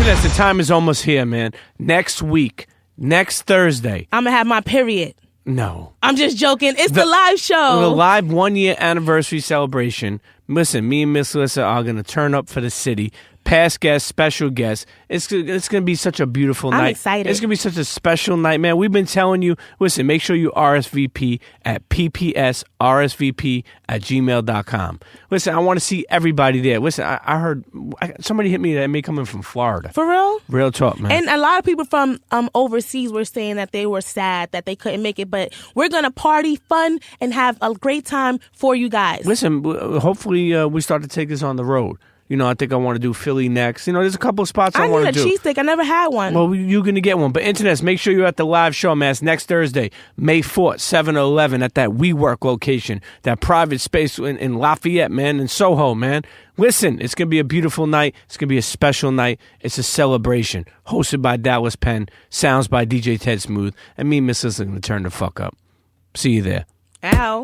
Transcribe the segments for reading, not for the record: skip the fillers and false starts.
Internet, the time is almost here, man. Next week, next Thursday. I'm going to have my period. No. I'm just joking. It's the live show. The live 1-year anniversary celebration. Listen, me and Miss Alyssa are going to turn up for the city. Past guests, special guests. It's going to be such a beautiful night. I'm excited. It's going to be such a special night, man. We've been telling you, listen, make sure you RSVP at ppsrsvp@gmail.com. Listen, I want to see everybody there. Listen, I heard somebody hit me that may come in from Florida. For real? Real talk, man. And a lot of people from overseas were saying that they were sad that they couldn't make it, but we're going to party, fun, and have a great time for you guys. Listen, hopefully we start to take this on the road. You know, I think I want to do Philly next. You know, there's a couple of spots I want to do. I need a cheesesteak. I never had one. Well, you're going to get one. But, Internets, make sure you're at the live show, man. It's next Thursday, May 4th, 7 to 11 at that WeWork location, that private space in Lafayette, man, in Soho, man. Listen, it's going to be a beautiful night. It's going to be a special night. It's a celebration. Hosted by Dallas Penn, sounds by DJ Ted Smooth, and me and Miss Lisa are going to turn the fuck up. See you there. Ow.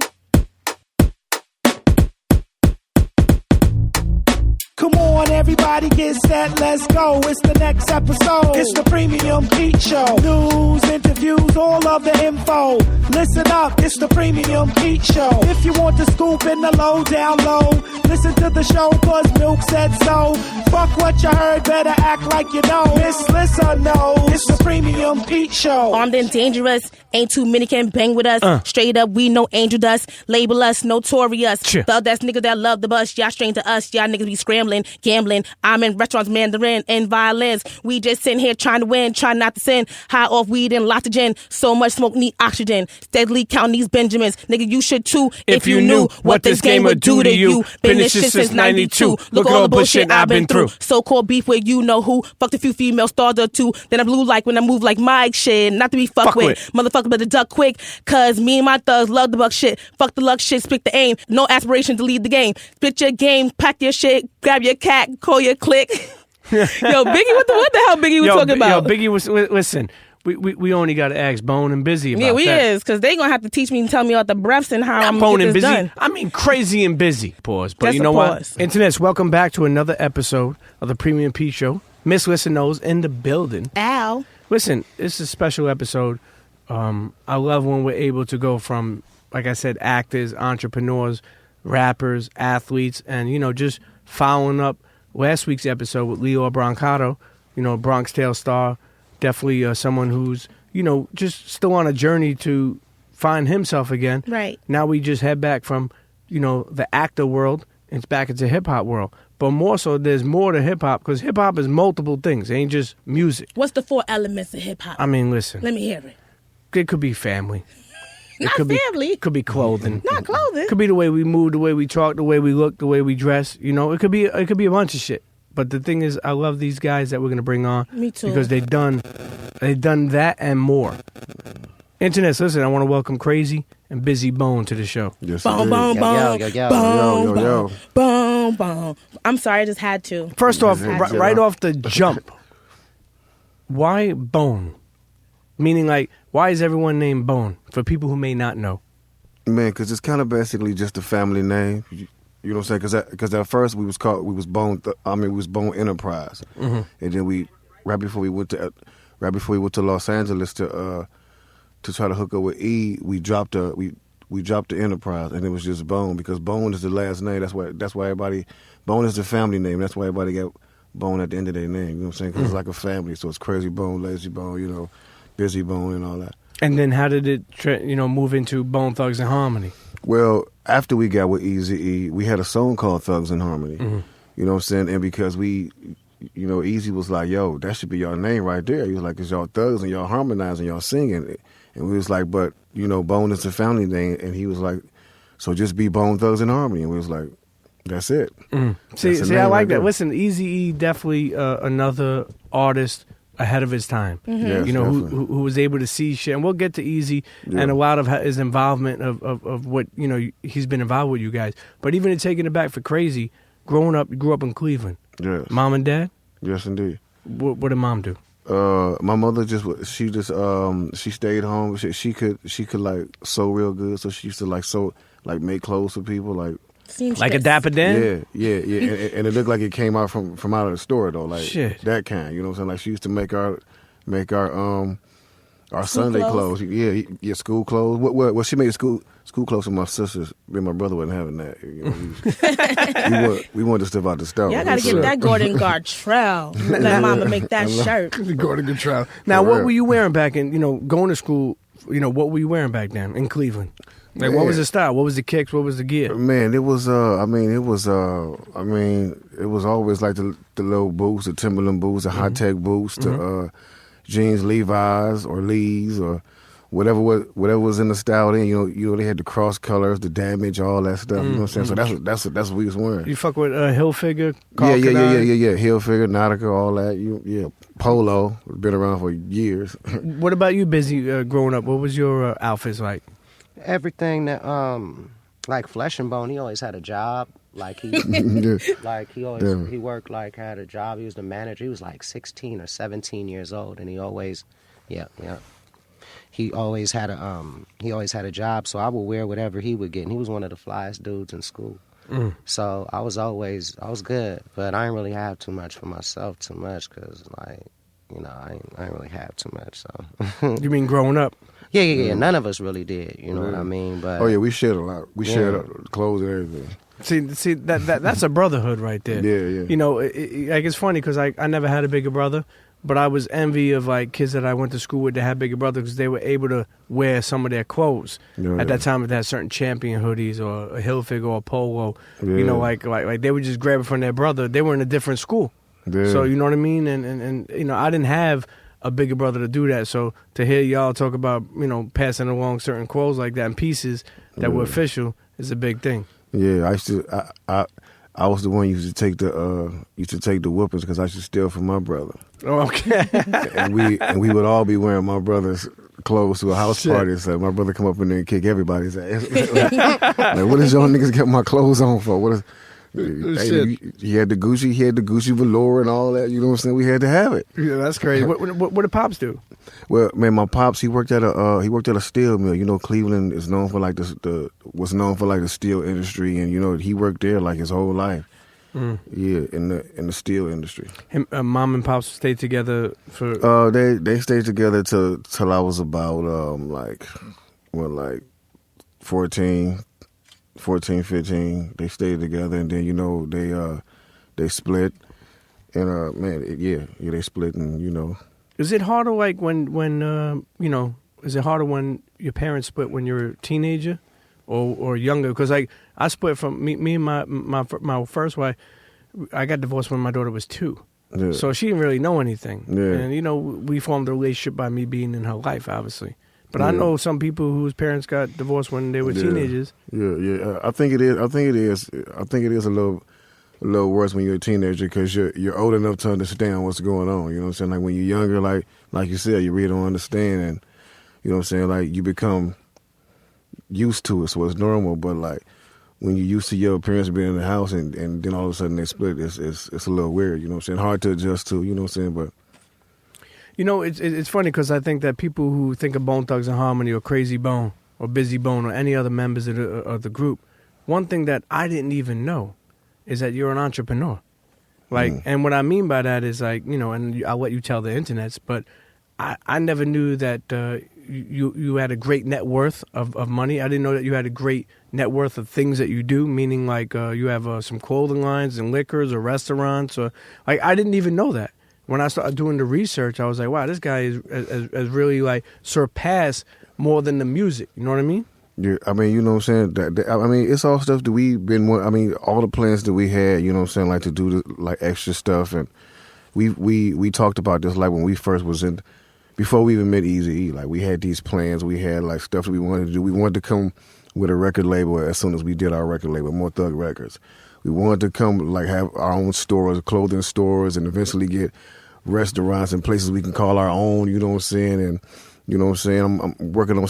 Come on, everybody get set, let's go. It's the next episode. It's the Premium Pete Show. News, interviews, all of the info. Listen up, it's the Premium Pete Show. If you want the scoop in the low, down low, listen to the show, cause Milk said so. Fuck what you heard, better act like you know. Miss Lissa knows. It's the Premium Pete Show. Armed and dangerous, ain't too many can bang with us. Straight up, we no angel dust. Label us notorious. Thug that's niggas that love the bus. Y'all strange to us. Y'all niggas be scrambling, gambling. I'm in restaurants, Mandarin, and violins. We just sitting here trying to win, trying not to sin. High off weed and lots of gin. So much smoke, need oxygen. Steadily counting these Benjamins. Nigga, you should too. If you knew what this game would do to you. Been this shit since 92. Look at all the bullshit I've been through. So-called beef with you know who. Fucked a few female stars or two. Then I blew like when I move like Mike shit. Not to be fucked with. Motherfucker better duck quick. Cause me and my thugs love the buck shit. Fuck the luck shit, spit the aim. No aspiration to lead the game. Spit your game, pack your shit, grab your cat, call your click. Yo, Biggie, what the hell Biggie was talking about? Yo, Biggie was, listen, we only got to ask Bone and Bizzy about that. Yeah, we is, because they going to have to teach me and tell me about the breaths and how I'm Bone going to and get this Bizzy. done. I mean, Krayzie and Bizzy. Pause. But That's you know what? pause. Internets, welcome back to another episode of the Premium P Show. Miss Listen knows in the building. Ow. Listen, it's a special episode. I love when we're able to go from, like I said, actors, entrepreneurs, rappers, athletes, and, you know, just following up last week's episode with Leo Brancato, you know, Bronx Tale star, definitely someone who's, you know, just still on a journey to find himself again. Right. Now we just head back from, you know, the actor world and it's back into hip-hop world. But more so, there's more to hip-hop because hip-hop is multiple things. It ain't just music. What's the 4 elements of hip-hop? I mean, listen. Let me hear it. It could be family. Not could family. It could be clothing. Not clothing. It could be the way we move, the way we talk, the way we look, the way we dress. You know, it could be a bunch of shit. But the thing is, I love these guys that we're gonna bring on. Me too. Because they've done that and more. Internets, listen, I want to welcome Krayzie and Bizzy Bone to the show. Yes, Boom, boom, boom. Yo, yo. Boom, boom. I'm sorry, I just had to. First off, right off the jump, why Bone? Meaning, like, why is everyone named Bone? For people who may not know. Man, because it's kind of basically just a family name. You know what I'm saying? Because at first we was Bone Enterprise, and then right before we went to Los Angeles to try to hook up with E, we dropped the Enterprise, and it was just Bone because Bone is the last name. That's why everybody Bone is the family name. That's why everybody got Bone at the end of their name. You know what I'm saying? Because it's like a family, so it's Krayzie Bone, Lazy Bone, you know, Bizzy Bone, and all that. And then how did it, move into Bone Thugs and Harmony? Well, after we got with Eazy-E, we had a song called Thugs and Harmony. Mm-hmm. You know what I'm saying? And because Eazy was like, yo, that should be your name right there. He was like, it's y'all thugs and y'all harmonizing, y'all singing. And we was like, but, Bone is a family name. And he was like, so just be Bone Thugs and Harmony. And we was like, that's it. Mm. See, I like that. Listen, Eazy-E definitely another artist ahead of his time. Mm-hmm. Yes, who was able to see shit. And we'll get to Eazy and a lot of his involvement of what, he's been involved with you guys. But even in taking it back for Krayzie, growing up, you grew up in Cleveland. Yes. Mom and dad? Yes, indeed. What did mom do? My mother she stayed home. She could like sew real good, so she used to like sew, like make clothes for people. Like Like a Dapper Dan? Yeah. And it looked like it came out from out of the store though, like Shit. that kind. You know what I'm saying? Like she used to make our Sunday clothes. Yeah, school clothes. Well, she made school clothes for my sisters. Me and my brother wasn't having that. You know, we wanted to step out the stove. Yeah, I gotta get that Gordon Gartrell. Let mama make that shirt. Gordon Gartrell. Now, what were you wearing back in, going to school? What were you wearing back then in Cleveland? Like, what was the style? What was the kicks? What was the gear? Man, it was it was always like the little boots, the Timberland boots, the high tech boots, the jeans, Levi's or Lee's or whatever was in the style then. They had the cross colors, the damage, all that stuff. You know what I'm saying? So that's what we was wearing. You fuck with Hilfiger? Yeah. Hilfiger, Nautica, all that. Polo, been around for years. What about you, Bizzy? Growing up, what was your outfits like? Everything that like Flesh and Bone. He always had a job. Like he he worked, like had a job. He was the manager. He was like 16 or 17 years old, and he always he always had a job. So I would wear whatever he would get, and he was one of the flyest dudes in school. So I was good, but I didn't really have too much for myself because I didn't really have too much. So You mean growing up? Yeah. None of us really did. You know what I mean? But we shared a lot. We shared clothes and everything. See that's a brotherhood right there. Yeah. Like it's funny because I never had a bigger brother, but I was envy of like kids that I went to school with that had bigger brothers because they were able to wear some of their clothes. At that time, they had certain Champion hoodies or a Hilfiger or a Polo. Yeah. Like they would just grab it from their brother. They were in a different school, so you know what I mean. And I didn't have a bigger brother to do that. So to hear y'all talk about passing along certain clothes like that and pieces that were official is a big thing. Yeah, I was the one who used to take the whoopings because I used to steal from my brother. Oh, okay. and we would all be wearing my brother's clothes to a house party. So my brother come up in there and kick everybody's ass. Like, what is y'all niggas get my clothes on for? What is? He had the Gucci velour and all that. You know what I'm saying? We had to have it. Yeah, that's crazy. What did Pops do? Well, man, my pops he worked at a steel mill. Cleveland is known for like the steel industry, and he worked there like his whole life. Yeah, in the steel industry. Mom and Pops stayed together for. They stayed together till I was about 14, 15. They stayed together, and then they split, and they split, and Is it harder like when is it harder when your parents split when you're a teenager or younger? Because like I split from me and my first wife. I got divorced when my daughter was 2. Yeah. So she didn't really know anything. Yeah. And we formed a relationship by me being in her life, obviously. But I know some people whose parents got divorced when they were teenagers. Yeah. I think it is a little worse when you're a teenager because you're old enough to understand what's going on. You know what I'm saying? Like when you're younger, like you said, you really don't understand, and you know what I'm saying. Like you become used to it, so it's normal. But like when you're used to your parents being in the house and then all of a sudden they split, it's a little weird. You know what I'm saying? Hard to adjust to. You know what I'm saying? But it's funny because I think that people who think of Bone Thugs and Harmony or Krayzie Bone or Bizzy Bone or any other members of the group, one thing that I didn't even know is that you're an entrepreneur. Like, and what I mean by that is like, and I'll let you tell the internets, but I never knew that you had a great net worth of money. I didn't know that you had a great net worth of things that you do, meaning like you have some clothing lines and liquors or restaurants or like I didn't even know that. When I started doing the research, I was like, wow, this guy has really like surpassed more than the music. You know what I mean? Yeah, I mean, you know what I'm saying? It's all stuff that we've been, all the plans that we had, you know what I'm saying, like to do like extra stuff. And we talked about this like when we first was before we even met Eazy-E. Like we had these plans, we had like stuff that we wanted to do. We wanted to come with a record label as soon as we did our record label, More Thug Records. We wanted to come like have our own stores, clothing stores, and eventually get restaurants and places we can call our own, you know what I'm saying? And you know what I'm saying? I'm working on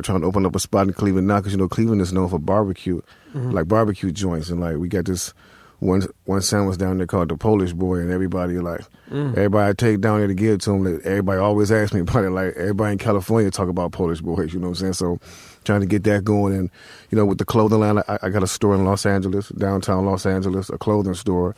trying to open up a spot in Cleveland now because, Cleveland is known for barbecue, like barbecue joints. And, like, we got this one sandwich down there called the Polish Boy, and everybody everybody I take down there to give to him. Everybody always asks me about it. Like everybody in California talk about Polish Boys, you know what I'm saying? So trying to get that going, and with the clothing line, I got a store in Los Angeles, downtown Los Angeles, a clothing store.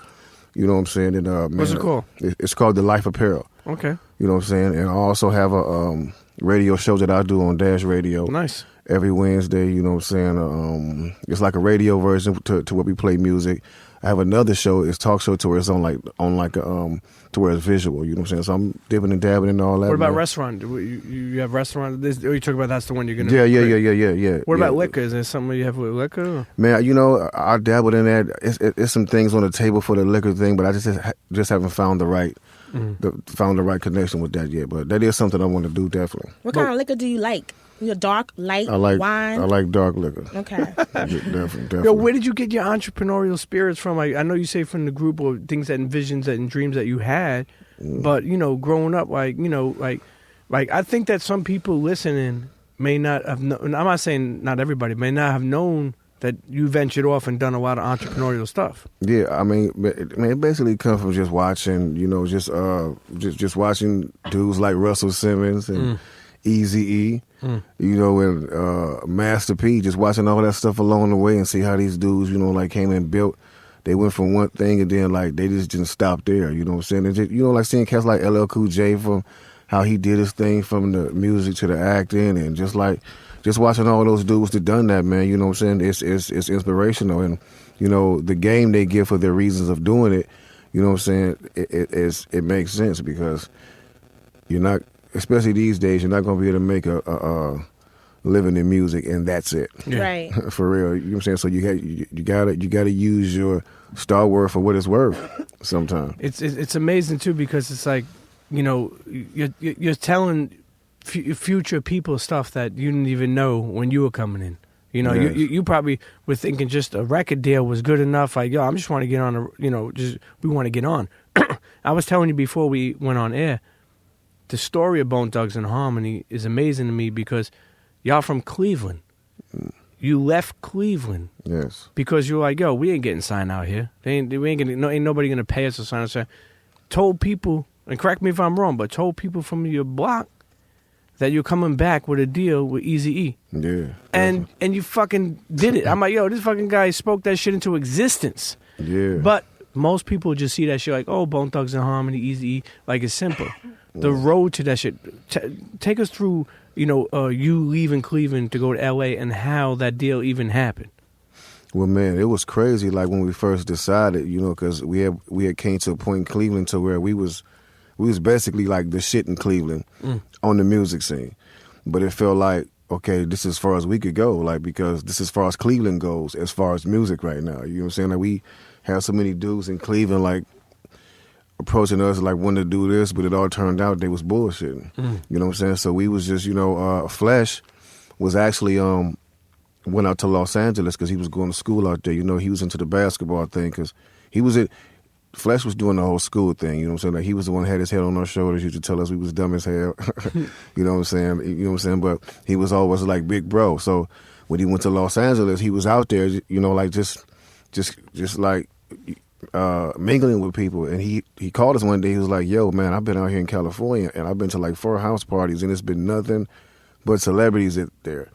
You know what I'm saying? And what's it called? It's called The Life Apparel. Okay. You know what I'm saying? And I also have a radio show that I do on Dash Radio. Nice. Every Wednesday, you know what I'm saying? It's like a radio version to where we play music. I have another show, it's talk show to where it's to where it's visual, you know what I'm saying? So I'm dipping and dabbing and all that. What about man. restaurant? You have restaurant? Or you talk about that's the one you're going to Yeah. What about liquor? Is there something you have with liquor? Man, I dabbled in that. It's some things on the table for the liquor thing, but I just haven't found the right connection with that yet. But that is something I want to do, definitely. What kind of liquor do you like? Your dark, light, wine? I like dark liquor. Okay. Definitely. Yo, where did you get your entrepreneurial spirits from? I know you say from the group or things that visions and dreams that you had, but growing up, I think that some people listening may not have known. I'm not saying not everybody may not have known that you ventured off and done a lot of entrepreneurial stuff. Yeah, I mean, it basically comes from just watching, just watching dudes like Russell Simmons and Eazy-E, and Master P, just watching all that stuff along the way and see how these dudes, came and built. They went from one thing and then, they just didn't stop there, you know what I'm saying? And just, seeing cats like LL Cool J from how he did his thing from the music to the acting and just watching all those dudes that done that, man, you know what I'm saying? It's inspirational. And, the game they give for their reasons of doing it, you know what I'm saying? It makes sense because you're not, especially these days, you're not going to be able to make a living in music, and that's it. Yeah. Right. For real, you know what I'm saying? So you gotta use your star word for what it's worth. Sometimes it's amazing too because it's like you're telling future people stuff that you didn't even know when you were coming in. Yes. You probably were thinking just a record deal was good enough. Like, yo, I'm just want to get on we want to get on. I was telling you before we went on air. The story of Bone Thugs and Harmony is amazing to me because y'all from Cleveland. You left Cleveland. Yes. Because you're like, yo, we ain't getting signed out here. Ain't nobody gonna pay us to sign us out. Told people, and correct me if I'm wrong, but told people from your block that you're coming back with a deal with Eazy-E. Yeah. And you fucking did it. I'm like, yo, this fucking guy spoke that shit into existence. Yeah. But most people just see that shit like, oh, Bone Thugs and Harmony, Eazy-E, like it's simple. The road to that shit. Take us through, you leaving Cleveland to go to L.A. and how that deal even happened. Well, man, it was crazy. Like when we first decided, because we had came to a point in Cleveland to where we was basically like the shit in Cleveland on the music scene. But it felt like, okay, this is as far as we could go, because this is as far as Cleveland goes, as far as music right now. You know what I'm saying? Like we have so many dudes in Cleveland, approaching us wanting to do this, but it all turned out they was bullshitting. You know what I'm saying? So we was just, Flesh was actually went out to Los Angeles because he was going to school out there. He was into the basketball thing because Flesh was doing the whole school thing. You know what I'm saying? Like he was the one that had his head on our shoulders. He used to tell us we was dumb as hell. You know what I'm saying? But he was always like big bro. So when he went to Los Angeles, he was out there, just mingling with people, and he called us one day. He was like, yo, man, I've been out here in California and I've been to 4 house parties and it's been nothing but celebrities there,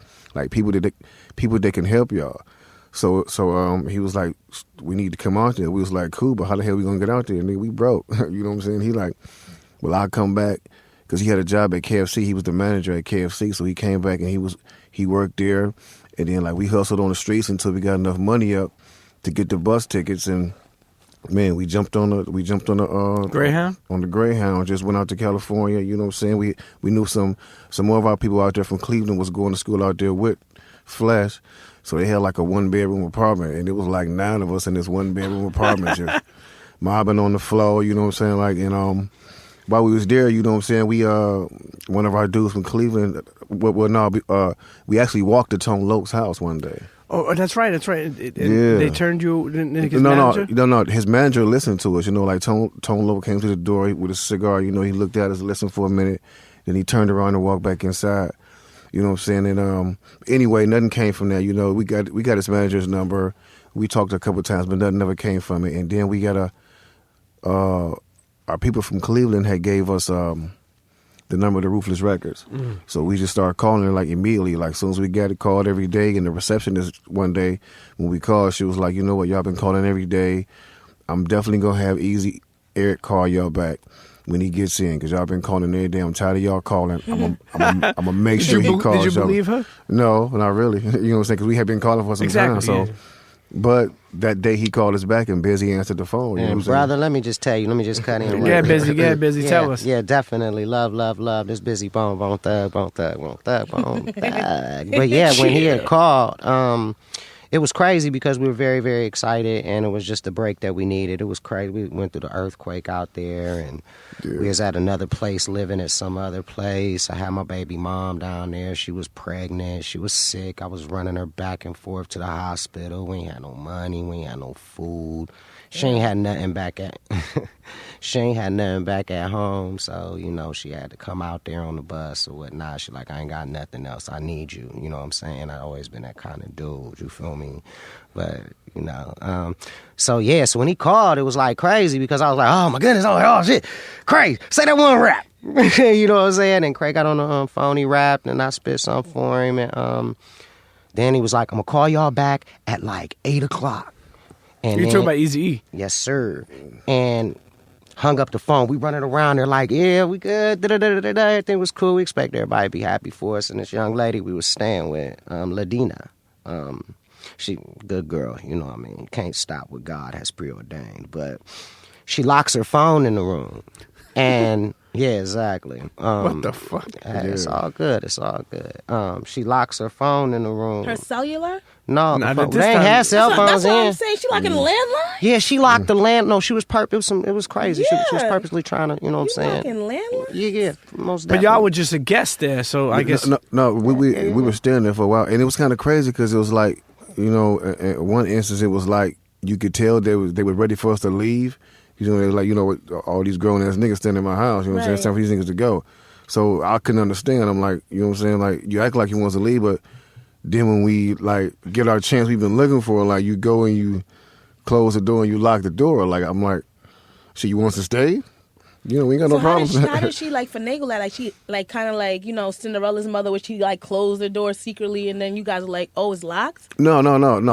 people that can help y'all. So he was like, we need to come out there. We was like, cool, but how the hell we gonna get out there? And we broke. You know what I'm saying? He like, well, I'll come back because he had a job at KFC. He was the manager at KFC, so he came back and he worked there, and then we hustled on the streets until we got enough money up to get the bus tickets. And man, we jumped on the Greyhound? On the Greyhound, just went out to California, you know what I'm saying? We knew some more of our people out there from Cleveland was going to school out there with Flash. So they had a 1-bedroom apartment, and it was 9 of us in this 1-bedroom apartment just mobbing on the floor, you know what I'm saying? And while we was there, you know what I'm saying, we one of our dudes from Cleveland, we actually walked to Tone Loke's house one day. Oh, that's right. Yeah. They turned you, his manager? No. His manager listened to us. Tone Lowe came to the door with a cigar. He looked at us, listened for a minute, then he turned around and walked back inside. You know what I'm saying? And anyway, nothing came from that. We got his manager's number. We talked a couple of times, but nothing ever came from it. And then we got our people from Cleveland had gave us the number of the Ruthless Records. So we just started calling her like immediately. Like as soon as we got it, called every day. And the receptionist one day when we called, she was like, you know what, y'all been calling every day. I'm definitely gonna have Eazy Eric call y'all back when he gets in, because y'all been calling every day. I'm tired of y'all calling. I'm gonna make sure he calls. Did you y'all. believe her? No, not really. You know what I'm saying? Because we had been calling for some time. So, but that day he called us back and Bizzy answered the phone. You know what I'm brother, saying? let me just tell you. Let me just cut in. Yeah, Bizzy. Tell us. Yeah, definitely. Love. This Bizzy bone thug. But yeah, when he had called, it was crazy because we were very, very excited, and it was just the break that we needed. It was crazy. We went through the earthquake out there, and we was at another place living at some other place. I had my baby mom down there. She was pregnant. She was sick. I was running her back and forth to the hospital. We ain't had no money. We ain't had no food. She ain't had nothing back at home, so, you know, she had to come out there on the bus or whatnot. She like, I ain't got nothing else. I need you. You know what I'm saying? I always been that kind of dude, you feel me? But, you know, so when he called, it was like crazy because I was like, oh my goodness, oh shit, Craig, say that one rap. You know what I'm saying? And Craig got on the phone, he rapped, and I spit something for him, and then he was like, I'm gonna call y'all back at like 8 o'clock. And You're talking about Eazy-E? Yes, sir. And hung up the phone. We running around there like, yeah, we good. Everything was cool. We expect everybody to be happy for us. And this young lady we was staying with, Ladina, she good girl. You know what I mean? Can't stop what God has preordained. But she locks her phone in the room. And yeah, exactly. What the fuck? It's all good. She locks her phone in the room. Her cellular? No, Nah, they this ain't time- had cell phones That's what I'm in. saying. She locking the landline? Yeah, she locked the land. No, she was it was crazy. Yeah. She was purposely trying to, you know what I'm saying? Locking landline? Yeah, most But definitely. y'all were just a guest there, so I guess. No, we were staying there for a while, and it was kind of crazy because it was like, you know, in one instance it was like you could tell they were ready for us to leave. You know, they were like, you know, all these grown ass niggas standing in my house. You know what I'm saying? It's time for these niggas to go. So I couldn't understand. I'm like, you know what I'm saying? Like, you act like you want us to leave, but then when we like get our chance we've been looking for, like you go and you close the door and you lock the door. Like I'm like, shit, you want us to stay? You know, we ain't got no problems. How did she like finagle that? Like she like kind of like, you know, Cinderella's mother, where she like closed the door secretly, and then you guys were like, oh, it's locked. No.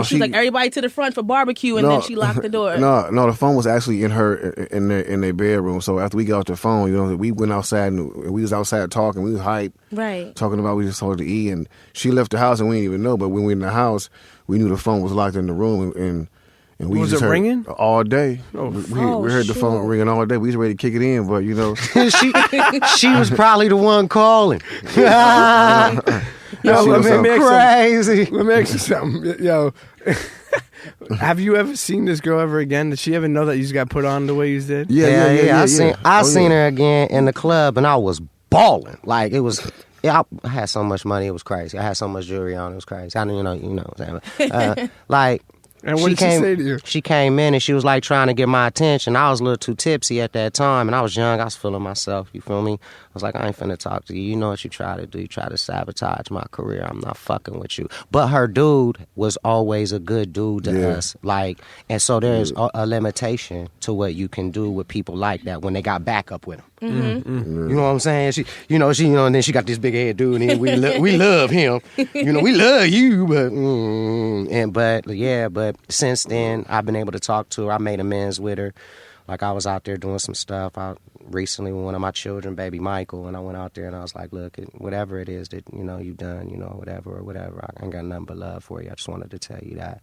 She was like, everybody to the front for barbecue, and then she locked the door. No, the phone was actually in their bedroom. So after we got off the phone, you know, we went outside and we was outside talking. We was hyped, right? Talking about we just told her to eat, and she left the house and we didn't even know. But when we were in the house, we knew the phone was locked in the room, and we Was just it heard ring all day. Oh, we heard the phone ringing all day. We was ready to kick it in, but you know, she was probably the one calling. Yo, let me crazy. Let me ask you something. Yo, have you ever seen this girl ever again? Did she ever know that you just got put on the way you did? Yeah. I seen her again in the club, and I was balling. Like it was. Yeah, I had so much money, it was crazy. I had so much jewelry on, it was crazy. I know, you know what I'm saying. Like. And what did she say to you? She came in and she was like trying to get my attention. I was a little too tipsy at that time, and I was young. I was feeling myself. You feel me? I was like, I ain't finna talk to you. You know what you try to do. You try to sabotage my career. I'm not fucking with you. But her dude was always a good dude to us. Like, and so there's a limitation to what you can do with people like that when they got backup with them. Mm-hmm. You know what I'm saying? She, and then she got this big head dude, and we love him. You know, we love you, but since then I've been able to talk to her. I made amends with her. Like I was out there doing some stuff out recently with one of my children, baby Michael, and I went out there and I was like, look, whatever it is that you've done, whatever, I ain't got nothing but love for you. I just wanted to tell you that.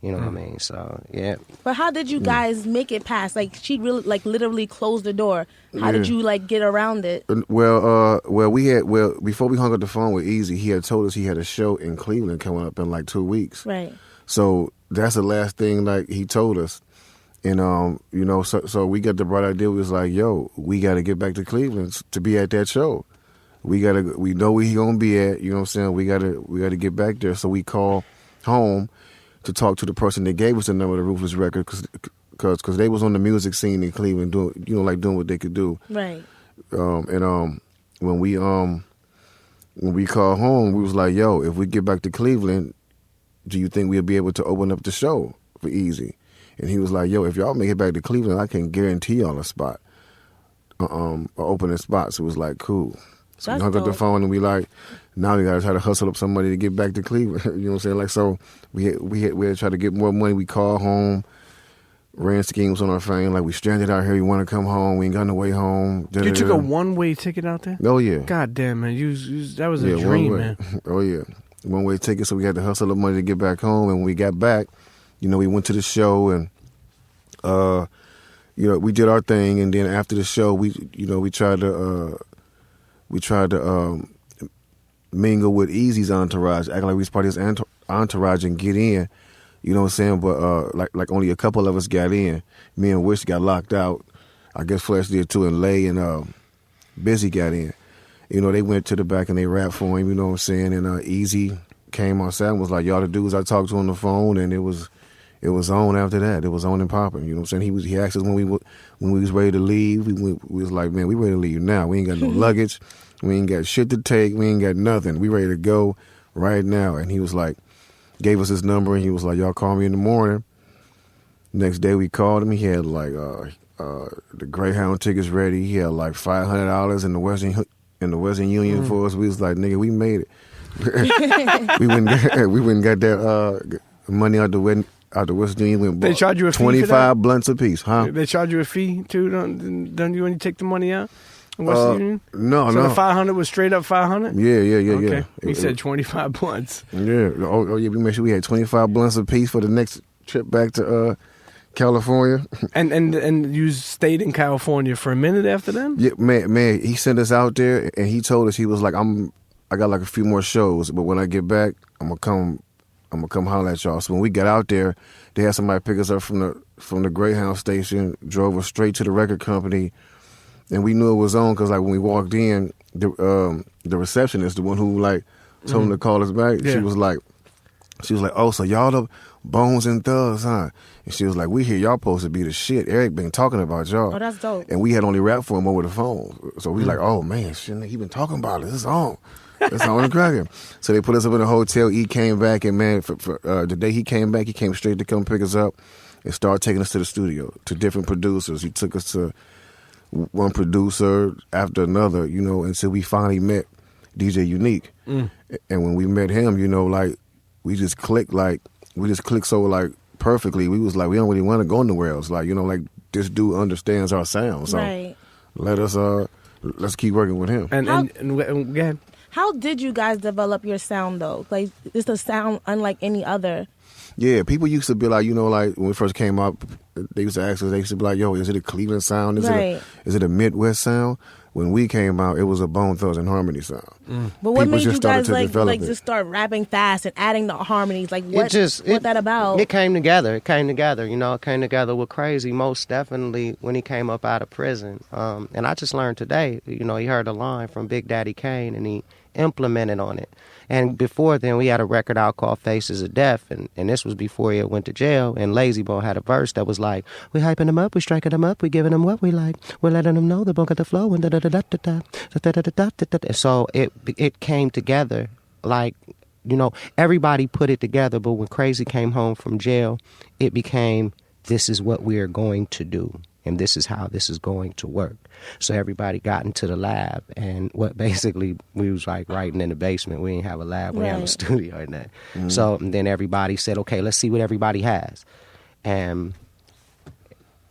You know what I mean? So, yeah. But how did you guys make it past? Like, she really, like, literally closed the door. How did you, like, get around it? Well, before we hung up the phone with Eazy, he had told us he had a show in Cleveland coming up in, like, 2 weeks. Right. So that's the last thing, like, he told us. And, so we got the bright idea. We was like, yo, we got to get back to Cleveland to be at that show. We know where he going to be at. You know what I'm saying? We got to get back there. So we call home to talk to the person that gave us the number of the Ruthless Record, because they was on the music scene in Cleveland doing what they could do. Right. When we called home, we was like, yo, if we get back to Cleveland, do you think we'll be able to open up the show for Eazy. And he was like, yo, if y'all make it back to Cleveland, I can guarantee y'all a spot, an opening spot. So it was like, cool. So we hung up the phone and we like, now we got to try to hustle up some money to get back to Cleveland. You know what I'm saying? Like, so we had to try to get more money. We called home, ran schemes on our phone. Like, we stranded out here. We want to come home. We ain't got no way home. You took a one-way ticket out there? Oh, yeah. God damn, man. That was a dream, man. Oh, yeah. One-way ticket, so we had to hustle up money to get back home. And when we got back, you know, we went to the show and, you know, we did our thing. And then after the show, we tried to mingle with Eazy's entourage, acting like we was part of his entourage and get in. You know what I'm saying? But like only a couple of us got in. Me and Wish got locked out. I guess Flesh did too, and Lay and Bizzy got in. You know, they went to the back and they rapped for him. You know what I'm saying? And Eazy came outside and was like, "Y'all the dudes I talked to on the phone," and it was on after that. It was on and popping. You know what I'm saying? He asked us when we was ready to leave. We was like, "Man, we ready to leave now. We ain't got no luggage. We ain't got shit to take. We ain't got nothing. We ready to go right now." And he was like, gave us his number, and he was like, "Y'all call me in the morning." Next day we called him. He had like the Greyhound tickets ready. He had like $500 in the Western Union for us. We was like, "Nigga, we made it." we went and got that money out the Western Union. They charge you a fee 25 blunts a piece, huh? They charge you a fee too, don't you, when you take the money out? No. So the 500 was straight up 500? Yeah. Okay. He said 25 blunts. Yeah. Oh yeah. We made sure we had 25 blunts a piece for the next trip back to California. And you stayed in California for a minute after that? Yeah, man. He sent us out there and he told us, he was like, I got like a few more shows, but when I get back, I'm gonna come holler at y'all. So when we got out there, they had somebody pick us up from the Greyhound station, drove us straight to the record company. And we knew it was on because, like, when we walked in, the receptionist, the one who like told him to call us back, she was like, "Oh, so y'all the Bones and Thugs, huh?" And she was like, "We hear y'all supposed to be the shit. Eric been talking about y'all." Oh, that's dope. And we had only rapped for him over the phone, so we like, "Oh man, shit, he been talking about it. It's on. It's on and cracking." So they put us up in a hotel. He came back, and man, for the day he came back, he came straight to come pick us up and start taking us to the studio to different producers. He took us to one producer after another, you know, until we finally met DJ Unique. And when we met him, you know, like, we just clicked so, like, perfectly. We was like, we don't really want to go nowhere else. Like, you know, like, this dude understands our sound. So right. let's keep working with him. And go ahead. How did you guys develop your sound, though? Like, it's a sound unlike any other. Yeah, people used to be like, you know, like when we first came out, they used to ask us, they used to be like, "Yo, is it a Cleveland sound? Is it a Midwest sound?" When we came out, it was a Bone Thugs and Harmony sound. But what people made you guys like it. just start rapping fast and adding the harmonies? Like, what that about? It came together. You know, it came together with Krayzie most definitely when he came up out of prison. And I just learned today, you know, he heard a line from Big Daddy Kane and he implemented on it. And before then, we had a record out called Faces of Death, and this was before he went to jail. And Lazy Bone had a verse that was like, "We hyping them up, we striking them up, we giving them what we like, we're letting them know the book of the flow and da da da da da da da da da." So it came together, like, you know, everybody put it together. But when Krayzie came home from jail, it became, this is what we are going to do, and this is how this is going to work. So everybody got into the lab, and what basically we was like writing in the basement. We didn't have a lab, we didn't have a studio in that. So then everybody said, "Okay, let's see what everybody has," and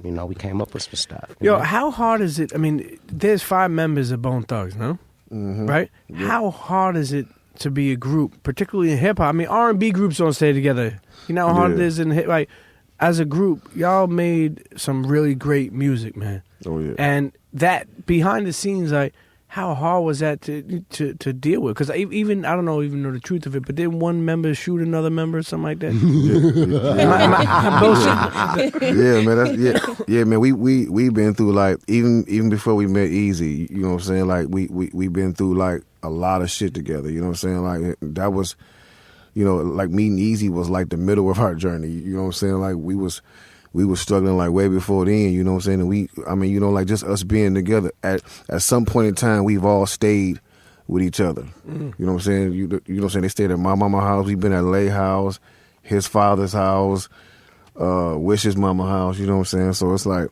you know, we came up with some stuff. Yo, know? How hard is it? I mean, there's 5 members of Bone Thugs, no? Right? Yeah. How hard is it to be a group, particularly in hip hop? I mean, R&B groups don't stay together. You know how hard it is in hip, like. As a group, y'all made some really great music, man. Oh yeah. And that behind the scenes, like, how hard was that to deal with? Because even I don't know the truth of it, but didn't one member shoot another member or something like that? Yeah, man. Yeah, man. We been through, like, even before we met Eazy. You know what I'm saying? Like, we been through, like, a lot of shit together. You know what I'm saying? Like, that was. You know, like, meeting Eazy was like the middle of our journey. You know what I'm saying? Like, we was struggling like way before then. You know what I'm saying? And you know, like, just us being together at some point in time, we've all stayed with each other. You know what I'm saying? You know what I'm saying? They stayed at my mama's house. We've been at Lay's house, his father's house. Wish's mama house. You know what I'm saying? So it's like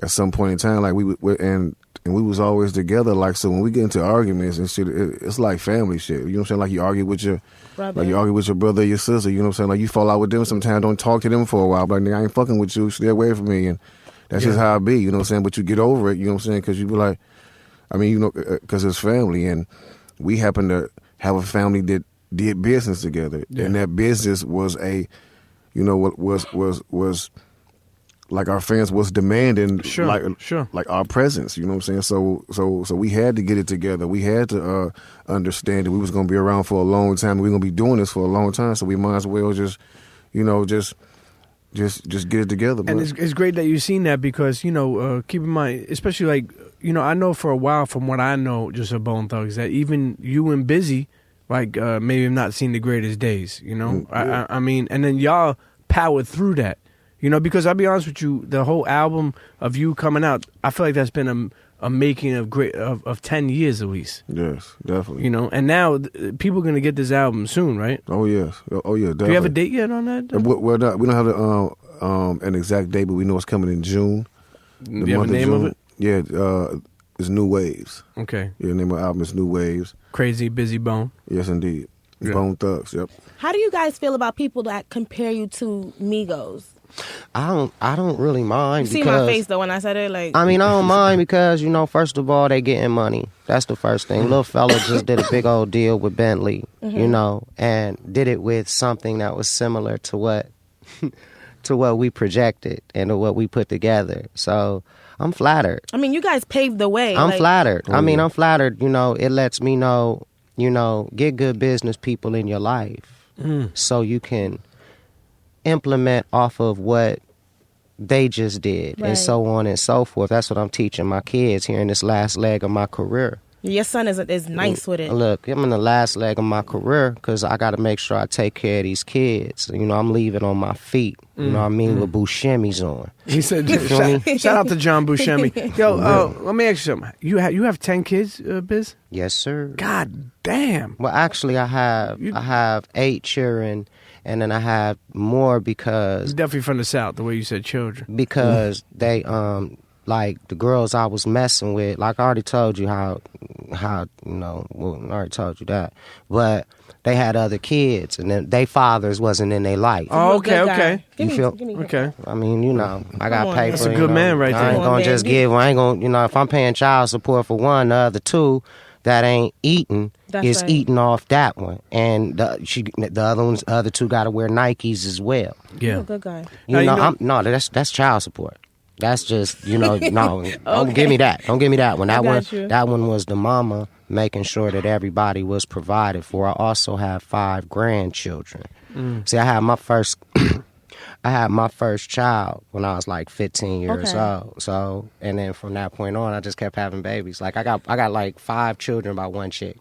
at some point in time, like we was always together. Like, so when we get into arguments and shit, it's like family shit. You know what I'm saying? Like you argue with your Brother. like you argue with your brother or your sister. You know what I'm saying? Like you fall out with them sometimes. Don't talk to them for a while. But like, nigga, I ain't fucking with you. Stay away from me. And that's just how it be. You know what I'm saying? But you get over it. You know what I'm saying? Because you be like, I mean, you know, because it's family, and we happen to have a family that did business together, and that business was a, you know, what was like our fans was demanding, like our presence. You know what I'm saying? So we had to get it together. We had to understand that we was gonna be around for a long time. We are gonna be doing this for a long time. So we might as well just, you know, just get it together. And it's great that you've seen that because, you know, keep in mind, especially like, you know, I know for a while from what I know just of Bone Thugs that even you and Bizzy, like, maybe have not seen the greatest days, you know? I mean, and then y'all powered through that, you know, because I'll be honest with you, the whole album of you coming out, I feel like that's been a making of 10 years at least. Yes, definitely. You know, and now people are going to get this album soon, right? Oh, yes. Oh, yeah, definitely. Do you have a date yet on that? We don't have an exact date, but we know it's coming in June. Do you have a name of it? Yeah, it's New Waves. Okay. Yeah, the name of the album is New Waves. Krayzie, Bizzy, Bone. Yes, indeed. Yeah. Bone Thugs, yep. How do you guys feel about people that compare you to Migos? I don't really mind. You see my face though when I said it, like. I mean, I don't mind because, you know, first of all, they getting money. That's the first thing. Little fella just did a big old deal with Bentley, you know, and did it with something that was similar to what we projected and to what we put together. So I'm flattered. I mean, you guys paved the way. I'm flattered. Oh, I mean, yeah. I'm flattered. You know, it lets me know, you know, get good business people in your life so you can implement off of what they just did and so on and so forth. That's what I'm teaching my kids here in this last leg of my career. Your son is nice with it. Look, I'm in the last leg of my career because I got to make sure I take care of these kids. You know, I'm leaving on my feet. You know what I mean? With Buscemi's on. He said, shout out to John Buscemi. Yo, let me ask you something. You have 10 kids, Biz? Yes, sir. God damn. Well, actually, I have 8 children, and then I have more because He's definitely from the South, the way you said children. Because they like the girls I was messing with, like I already told you how you know, well, I already told you that, but they had other kids and then their fathers wasn't in their life. Oh, okay. Okay. I mean, you know, I got paper. That's a good man right there. I ain't gonna just give. I ain't gonna, you know, if I'm paying child support for one, the other two that ain't eating is eating off that one, and the other two got to wear Nikes as well. Yeah, you're a good guy. You know, that's child support. That's just, you know, no, don't give me that. Don't give me that one. That one was the mama making sure that everybody was provided for. I also have 5 grandchildren. See, I had my first child when I was like 15 years old. So, and then from that point on, I just kept having babies. Like I got like 5 children by one chick.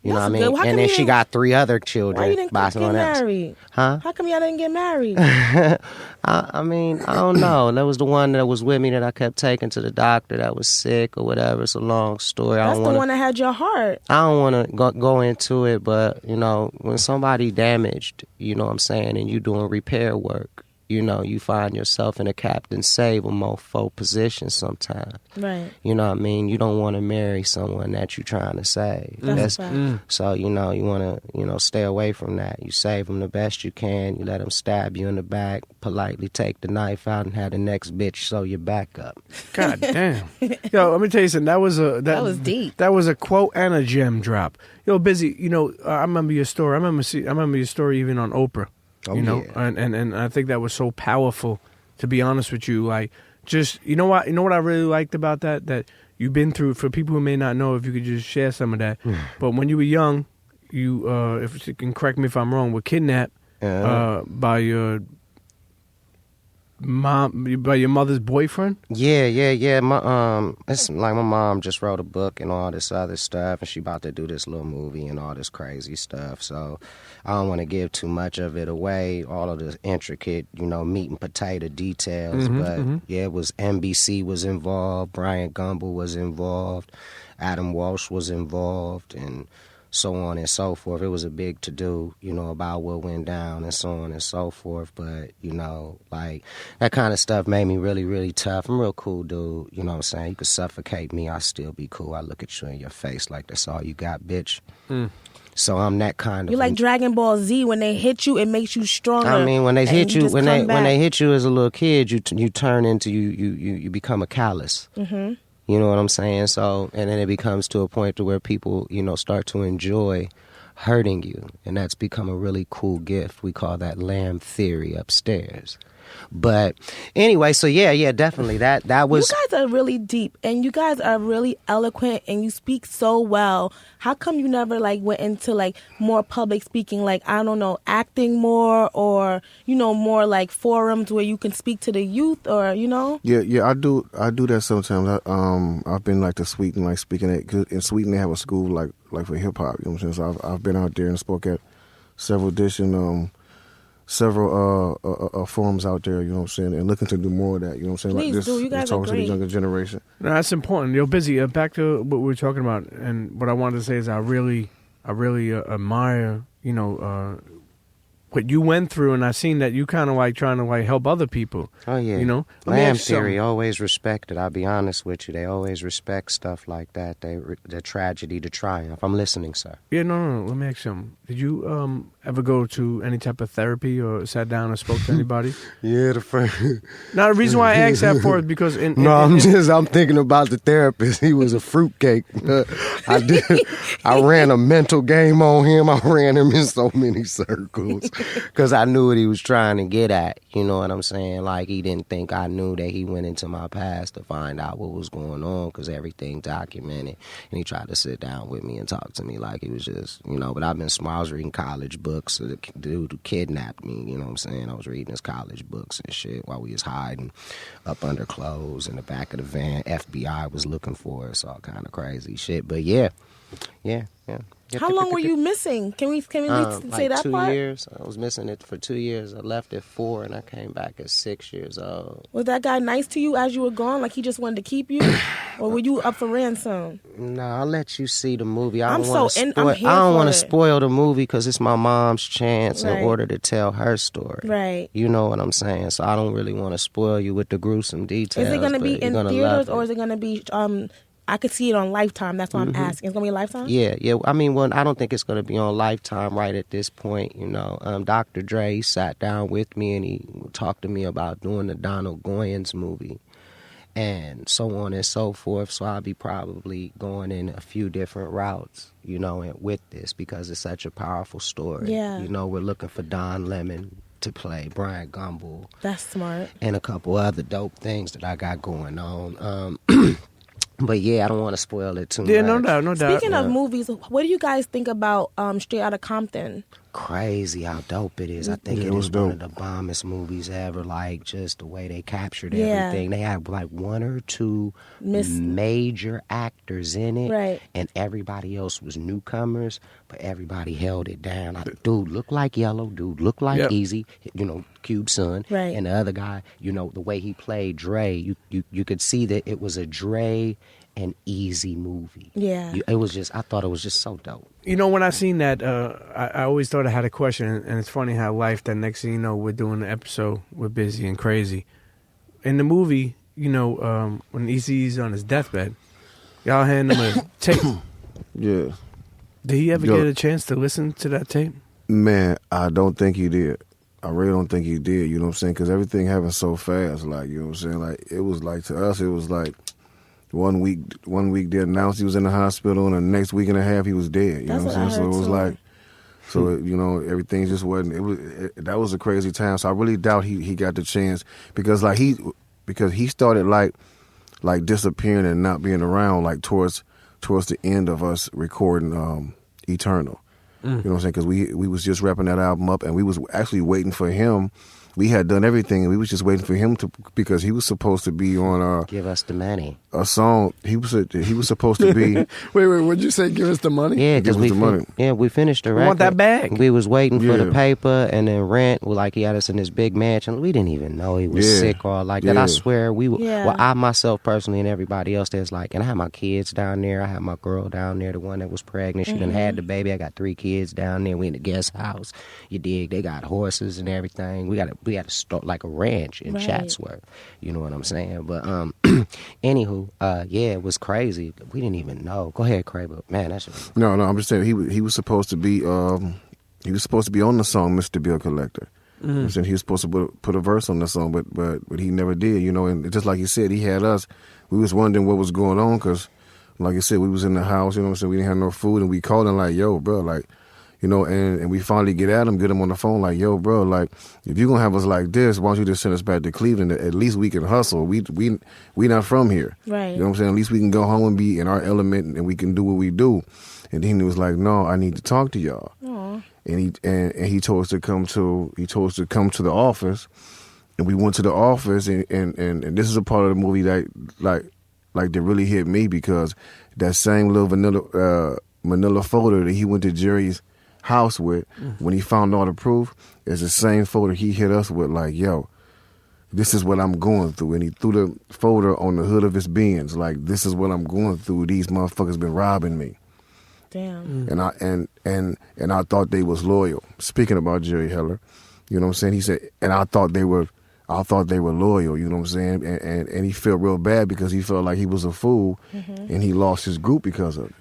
You know what I mean? And then she got 3 other children by someone else. Married? Huh? How come y'all didn't get married? I mean, I don't know. That was the one that was with me that I kept taking to the doctor that was sick or whatever. It's a long story. That's the one that had your heart. I don't want to go into it, but, you know, when somebody damaged, you know what I'm saying, and you doing repair work, you know, you find yourself in a Captain Save a mofo position sometimes. Right. You know what I mean? You don't want to marry someone that you're trying to save. So, you know, you want to, you know, stay away from that. You save them the best you can. You let them stab you in the back, politely take the knife out and have the next bitch sew your back up. God damn. Yo, let me tell you something. That was deep. That was a quote and a gem drop. Yo, Bizzy, you know, I remember your story. I remember your story even on Oprah. You know, and I think that was so powerful, to be honest with you. Like, just, you know what I really liked about that you've been through, for people who may not know, if you could just share some of that. But when you were young, you, if you can correct me if I'm wrong, were kidnapped by your mother's boyfriend? Yeah. It's like my mom just wrote a book and all this other stuff, and she about to do this little movie and all this crazy stuff. So I don't want to give too much of it away, all of the intricate, you know, meat and potato details. Yeah, it was NBC was involved, Brian Gumble was involved, Adam Walsh was involved, and so on and so forth. It was a big to-do, you know, about what went down and so on and so forth. But, you know, like, that kind of stuff made me really, really tough. I'm a real cool dude, you know what I'm saying? You could suffocate me, I'll still be cool. I look at you in your face like that's all you got, bitch. So I'm that kind of... You like Dragon Ball Z. When they hit you, it makes you stronger. I mean, when they hit you, when they hit you as a little kid, you turn into, you become a callus. Mm-hmm. You know what I'm saying? So, and then it becomes to a point to where people, you know, start to enjoy hurting you. And that's become a really cool gift. We call that lamb theory upstairs. But anyway, so yeah, definitely. That was... You guys are really deep, and you guys are really eloquent, and you speak so well. How come you never, like, went into, like, more public speaking, like, I don't know, acting more, or, you know, more, like, forums where you can speak to the youth, or, you know? Yeah, I do that sometimes. I've been, like, to Sweden, like, speaking at... Cause in Sweden, they have a school, like for hip-hop, you know what I'm saying? So I've been out there and spoke at several forums out there, you know what I'm saying, and looking to do more of that, you know what I'm saying? Please like this, do. You guys talking are to the great. younger generation. No, that's important. You're busy. Back to what we were talking about, and what I wanted to say is I really admire, you know, what you went through, and I seen that you kind of like trying to like help other people. Oh yeah, you know, lamb theory always respected. I'll be honest with you, they always respect stuff like that. The tragedy to triumph. I'm listening, sir. Yeah, no. Let me ask you something. Did you ever go to any type of therapy or sat down and spoke to anybody? Yeah, the first. Now the reason why I asked that for is because I'm thinking about the therapist. He was a fruitcake. I ran a mental game on him. I ran him in so many circles because I knew what he was trying to get at. You know what I'm saying? Like, he didn't think I knew that he went into my past to find out what was going on because everything documented. And he tried to sit down with me and talk to me like he was just, you know, but I've been smart. I was reading college books. The dude who kidnapped me, you know what I'm saying? I was reading his college books and shit while we was hiding up under clothes in the back of the van. FBI was looking for us, all kind of crazy shit. But yeah. How long were you missing? Can we at least say that 2 part? years. I was missing it for 2 years. I left at 4 and I came back at 6 years old. Was that guy nice to you as you were gone? Like he just wanted to keep you? Or were you up for ransom? No, I'll let you see the movie. I I'm don't want to it. spoil the movie because it's my mom's chance Right. in order to tell her story. Right. You know what I'm saying? So I don't really want to spoil you with the gruesome details. Is it going to be but in you're gonna theaters love or it. is it going to be... I could see it on Lifetime. That's why I'm asking. It's going to be a Lifetime? Yeah. I mean, I don't think it's going to be on Lifetime right at this point. You know, Dr. Dre he sat down with me and he talked to me about doing the Donald Goyens movie and so on and so forth. So I'll be probably going in a few different routes, you know, and with this because it's such a powerful story. Yeah. You know, we're looking for Don Lemon to play Brian Gumble. That's smart. And a couple other dope things that I got going on. But yeah, I don't want to spoil it too much. Yeah, no doubt. Speaking of movies, what do you guys think about Straight Outta Compton? Crazy how dope it is. I think it is one of the bombest movies ever. Like, just the way they captured everything. They had like one or two major actors in it. Right. And everybody else was newcomers, but everybody held it down. Like, dude looked like Yellow, dude looked like Eazy, you know, Cube's son. Right. And the other guy, you know, the way he played Dre, you could see that it was a Dre and Eazy movie. Yeah. I thought it was just so dope. You know, when I seen that, I always thought I had a question, and it's funny how life, that next thing you know, we're doing an episode with Bizzy and Krayzie. In the movie, you know, when Eazy's on his deathbed, y'all hand him a tape. Yeah. Did he ever get a chance to listen to that tape? Man, I don't think he did. I really don't think he did, you know what I'm saying? Because everything happened so fast, like, you know what I'm saying? Like, it was like, to us, it was like, one week they announced he was in the hospital, and the next week and a half he was dead. You know what I'm saying? So it was like, you know, everything just wasn't. That was a crazy time. So I really doubt he got the chance because he started like disappearing and not being around like towards the end of us recording Eternal. You know what I'm saying? Because we was just wrapping that album up, and we was actually waiting for him we had done everything, and we was just waiting for him to, because he was supposed to be on Give us the money. a song. He was supposed to be. Wait, what'd you say? Give us the money? Yeah, because we finished the record. We want that bag. We was waiting for the Yeah. paper and then rent. Well, like he had us in this big mansion. We didn't even know he was Yeah. sick or like that. I Yeah. swear we were. Yeah. Well, I myself personally and everybody else there's like, and I had my kids down there. I had my girl down there, the one that was pregnant. She done had the baby. I got 3 kids down there. We in the guest house. You dig? They got horses and everything. We had to start like a ranch in Right. Chatsworth. You know what I'm saying? But anywho, yeah, it was crazy. We didn't even know. Go ahead, Cray, but man, that's No, I'm just saying he was supposed to be on the song Mr. Bill Collector. I'm saying he was supposed to put a verse on the song, but he never did. You know, and just like he said, he had us. We was wondering what was going on because, like I said, we was in the house. You know what I'm saying? We didn't have no food, and we called him like, "Yo, bro, like." You know, and we finally get him on the phone like, yo, bro, like, if you're going to have us like this, why don't you just send us back to Cleveland? At least we can hustle. We not from here. Right. You know what I'm saying? At least we can go home and be in our element and we can do what we do. And then he was like, no, I need to talk to y'all. Aww. And he told us to come to the office. And we went to the office and this is a part of the movie that that really hit me because that same little manila folder that he went to Jerry's house with when he found all the proof is the same folder he hit us with like, yo, this is what I'm going through. And he threw the folder on the hood of his Benz like, this is what I'm going through. These motherfuckers been robbing me. Damn. And I thought they was loyal. Speaking about Jerry Heller, you know what I'm saying? He said, and I thought they were loyal, you know what I'm saying? And he felt real bad because he felt like he was a fool and he lost his group because of it.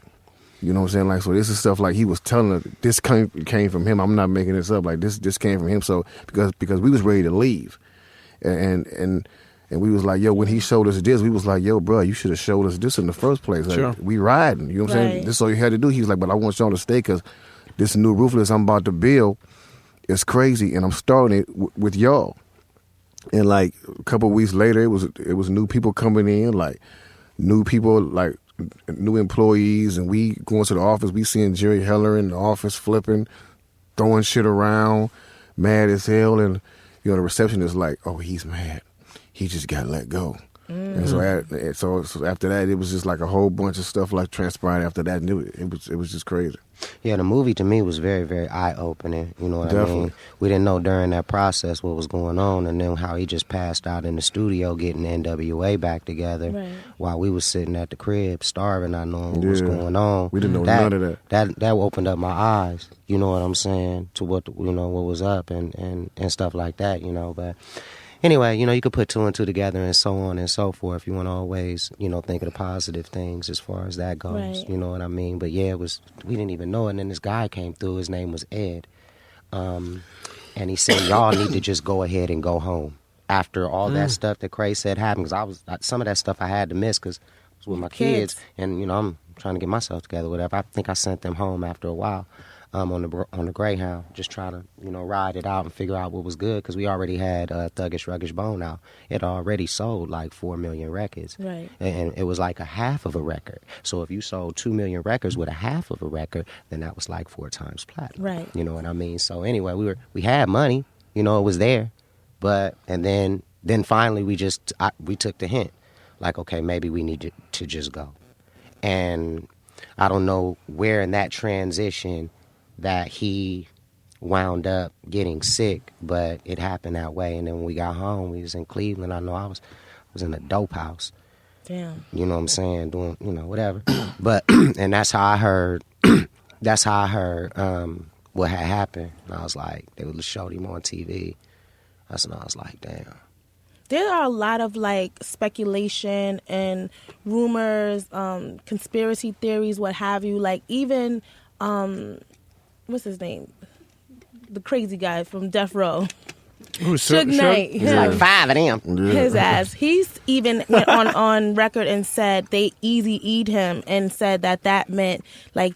You know what I'm saying? Like, so this is stuff like he was telling her, this came from him. I'm not making this up. Like this came from him. So because we was ready to leave, and we was like, yo, when he showed us this, we was like, yo, bro, you should have showed us this in the first place. Like, Sure. we riding. You know what I'm saying? Right. This is all you had to do. He was like, but I want y'all to stay because this new Ruthless I'm about to build is crazy, and I'm starting it with y'all. And like a couple of weeks later, it was new people coming in, like new people, like new employees, and we going to the office. We seeing Jerry Heller in the office flipping, throwing shit around, mad as hell. And you know the receptionist is like, oh, he's mad. He just got let go. And so after that, it was just like a whole bunch of stuff like transpired after that. And it was just crazy. Yeah, the movie to me was very, very eye-opening. You know what I Definitely. mean? We didn't know during that process what was going on, and then how he just passed out in the studio getting NWA back together Right. while we was sitting at the crib starving, not knowing what was Yeah. going on. We didn't know none of that. That opened up my eyes. You know what I'm saying? To what what was up and stuff like that. You know, but. Anyway, you could put 2 and 2 together and so on and so forth. You want to always, think of the positive things as far as that goes. Right. You know what I mean? But yeah, we didn't even know it. And then this guy came through. His name was Ed. And he said, y'all need to just go ahead and go home. After all that stuff that Cray said happened, because some of that stuff I had to miss because I was with my kids. And, I'm trying to get myself together, whatever. I think I sent them home after a while. On the Greyhound, just trying to ride it out and figure out what was good because we already had Thuggish Ruggish Bone out. It already sold like 4 million records, Right. And it was like a half of a record. So if you sold 2 million records with a half of a record, then that was like 4 times platinum. Right. You know what I mean? So anyway, we had money, it was there, and then finally we took the hint, like okay, maybe we need to just go, and I don't know where in that transition that he wound up getting sick, but it happened that way. And then when we got home, we was in Cleveland. I know I was in a dope house. Damn. You know what I'm saying? Doing, whatever. But, and that's how I heard what had happened. And I was like, they would showed him on TV. That's when I was like, damn. There are a lot of speculation and rumors, conspiracy theories, what have you. Like even, what's his name? The crazy guy from Death Row. Suge Knight. There's like 5 of them. His ass. He's even went on record and said they Eazy-E'd him and said that meant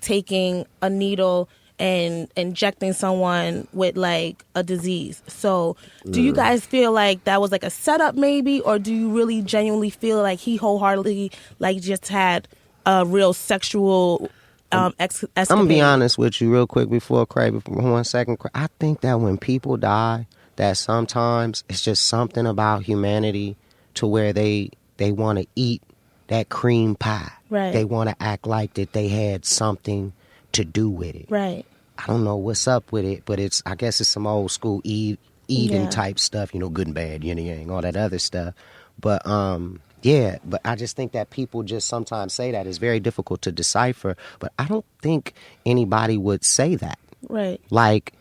taking a needle and injecting someone with a disease. So do you guys feel like that was a setup maybe, or do you really genuinely feel like he wholeheartedly just had a real sexual I'm gonna be honest with you real quick before Cray, for 1 second. I think that when people die, that sometimes it's just something about humanity to where they want to eat that cream pie. Right. They want to act like that they had something to do with it. Right. I don't know what's up with it, but I guess it's some old school eating type stuff, good and bad, yin and yang, all that other stuff. But but I just think that people just sometimes say that. It's very difficult to decipher, but I don't think anybody would say that. Right. Like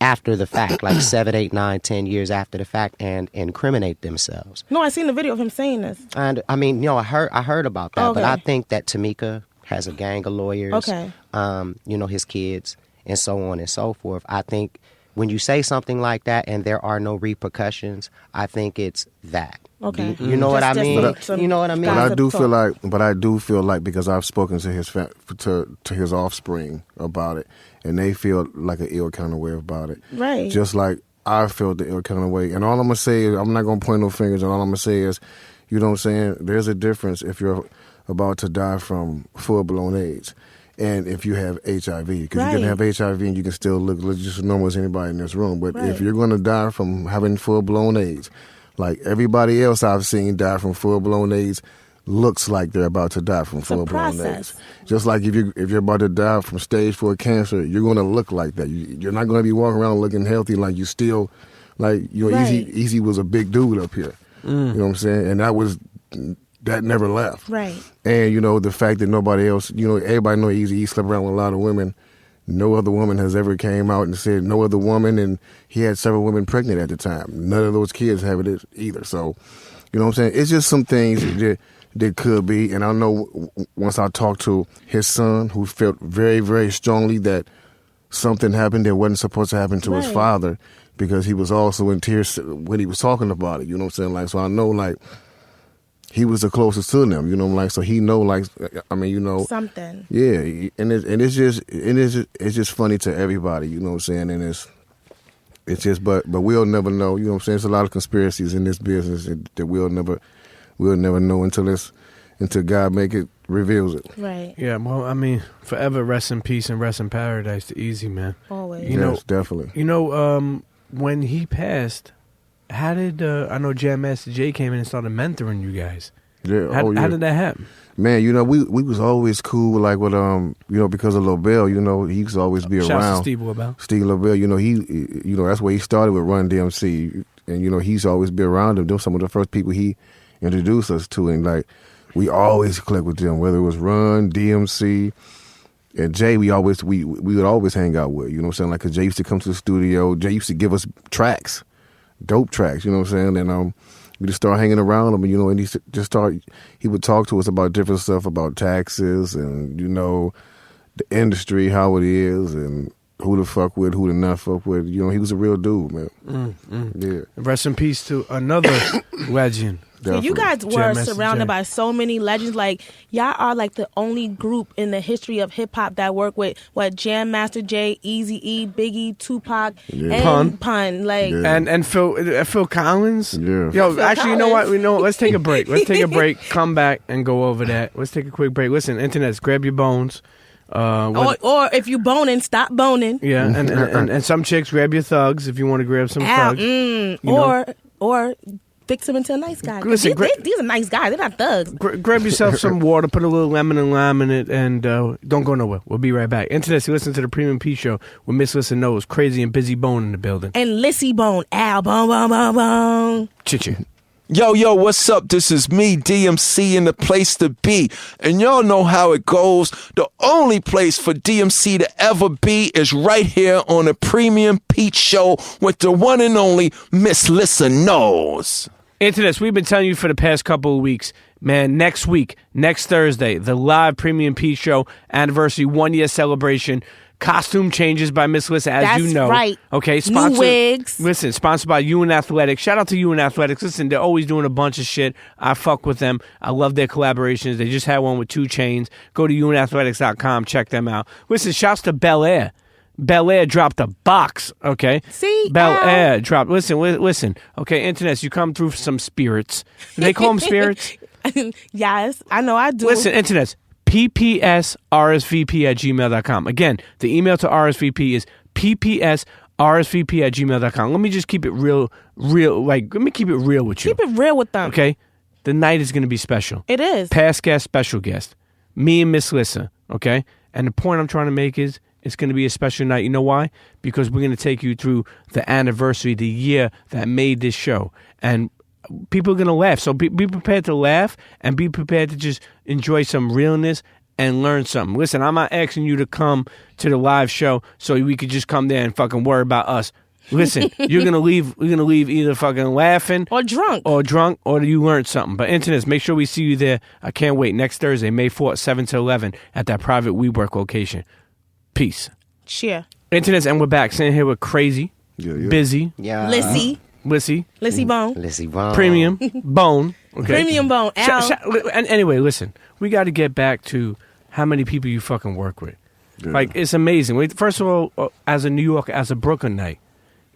after the fact, like 7, 8, 9, 10 years after the fact, and incriminate themselves. No, I seen the video of him saying this. And I mean, I heard about that, Okay. but I think that Tamika has a gang of lawyers. Okay. His kids and so on and so forth. I think when you say something like that and there are no repercussions, I think it's that. Okay. You know what I mean? You know what I mean? But I do feel like because I've spoken to his to his offspring about it, and they feel like an ill kind of way about it. Right. Just like I felt the ill kind of way. And all I'm gonna say is I'm not gonna point no fingers. And all I'm gonna say is, you know what I'm saying? There's a difference if you're about to die from full-blown AIDS. And if you have HIV, because you can have HIV and you can still look just as normal as anybody in this room. But if you're going to die from having full-blown AIDS, like everybody else I've seen die from full-blown AIDS, looks like they're about to die from full-blown AIDS. Just like if you're about to die from stage 4 cancer, you're going to look like that. You're not going to be walking around looking healthy like you still, like Eazy was a big dude up here. You know what I'm saying? And that never left. Right. And, the fact that nobody else, everybody know Eazy-E slept around with a lot of women. No other woman has ever came out and said no other woman, and he had several women pregnant at the time. None of those kids have it either. So, you know what I'm saying? It's just some things that could be. And I know once I talked to his son, who felt very, very strongly that something happened that wasn't supposed to happen to his father, because he was also in tears when he was talking about it. You know what I'm saying? Like, so I know, like, he was the closest to them, so he know, something. Yeah, and it's just funny to everybody, you know what I'm saying, and it's just, but we'll never know, you know what I'm saying. There's a lot of conspiracies in this business that we'll never know until God reveals it. Right. Yeah. Well, I mean, forever rest in peace and rest in paradise to Eazy, man. Always. Yes, definitely. When he passed, how did I know Jam Master Jay came in and started mentoring you guys? Yeah. How did that happen? Man, we was always cool, like with because of LaBelle, he used to always be Shouts around. to Steve LaBelle. Steve LaBelle, he that's where he started with Run DMC, and he's always been around them. Those some of the first people he introduced us to, and like we always clicked with them, whether it was Run DMC. And Jay, we would always hang out with, you know what I'm saying? Like, 'cause Jay used to come to the studio. Jay used to give us tracks. Dope tracks, you know what I'm saying? And we just started hanging around him, and he would talk to us about different stuff, about taxes and the industry, how it is, and who to fuck with, who to not fuck with. He was a real dude, man. Yeah. Rest in peace to another legend. Yeah, you guys were surrounded by so many legends. Like, y'all are like the only group in the history of hip hop that work with Jam Master Jay, Eazy-E, Biggie, Tupac, and Pun. Like, and Phil Collins. Yeah. Yo, actually, you know what? Let's take a break. Come back and go over that. Let's take a quick break. Listen, internets, grab your bones. Or if you boning, stop boning. Yeah, and some chicks, grab your thugs if you want to grab some thugs. Or fix them into a nice guy. Listen, these are nice guys. They're not thugs. Grab yourself some water, put a little lemon and lime in it, and don't go nowhere. We'll be right back. Internet, you listen to the Premium P Show with Miss Listen Knows, Krayzie and Bizzy Bone in the building. And Lissy Bone. Ow, bone, bone, bone, bone. Chitcha. Yo, what's up? This is me, DMC, in the place to be. And y'all know how it goes. The only place for DMC to ever be is right here on the Premium Pete Show with the one and only Miss Listen Knows. Internets, we've been telling you for the past couple of weeks, man, next week, next Thursday, the live Premium Pete Show anniversary 1-year celebration. Costume changes by Miss Lissa, as you know. That's right. Okay, new wigs. Listen, sponsored by UN Athletics. Shout out to UN Athletics. Listen, they're always doing a bunch of shit. I fuck with them. I love their collaborations. They just had one with 2 Chainz. Go to unathletics.com. Check them out. Listen, shouts to Bel Air. Bel Air dropped a box, okay? See? Bel Air dropped. Listen. Okay, internets, you come through for some spirits. Do they call them spirits? Yes, I know I do. Listen, internets. PPSRSVP@gmail.com. Again, the email to RSVP is PPSRSVP RSVP@gmail.com. Let me just keep it real. Let me keep it real with you. Keep it real with them. Okay? The night is going to be special. It is. Past guest, special guest. Me and Miss Lissa, okay? And the point I'm trying to make is it's going to be a special night. You know why? Because we're going to take you through the anniversary, the year that made this show. And people are going to laugh. So be prepared to laugh and be prepared to just enjoy some realness and learn something. Listen, I'm not asking you to come to the live show so we could just come there and fucking worry about us. Listen, you're gonna leave either fucking laughing or drunk, or you learned something. But internet, make sure we see you there. I can't wait. Next Thursday, May 4th, 7 to 11 at that private WeWork location. Peace. CHEA. Internet, and we're back sitting here with Krayzie, Bizzy, Lissy Bone, Premium Bone, okay? Premium Bone. And anyway, listen, we got to get back to how many people you fucking work with. Yeah. Like, it's amazing. First of all, as a New York, as a Brooklyn night.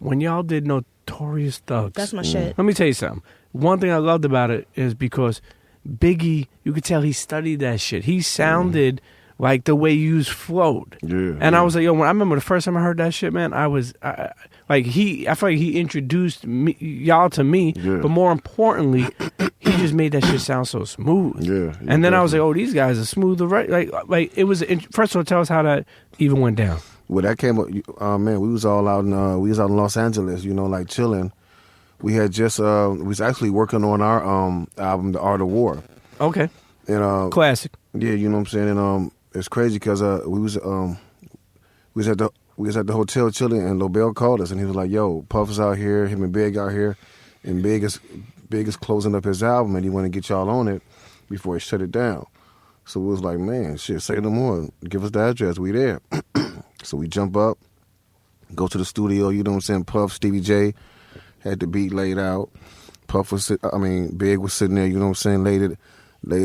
When y'all did Notorious Thugs. That's my shit. Let me tell you something. One thing I loved about it is because Biggie, you could tell he studied that shit. He sounded like the way you flowed. Yeah. And I was like, yo, I remember the first time I heard that shit, man, I feel like he introduced y'all to me, but more importantly, he just made that shit sound so smooth. Yeah. And then I was like, oh, these guys are smooth. Right? Like it was, first of all, tell us how that even went down. Well, that came up, man, we was all out in Los Angeles, like chilling. We had just, we was actually working on our album, The Art of War. Okay. And classic. Yeah, you know what I'm saying? And it's crazy because we was at the hotel chilling, and Lobel called us, and he was like, yo, Puff is out here, him and Big out here, and Big is closing up his album, and he want to get y'all on it before he shut it down. So we was like, man, shit, say no more. Give us the address. We there. So we jump up, go to the studio, you know what I'm saying? Puff, Stevie J had the beat laid out. Big was sitting there, you know what I'm saying? Laid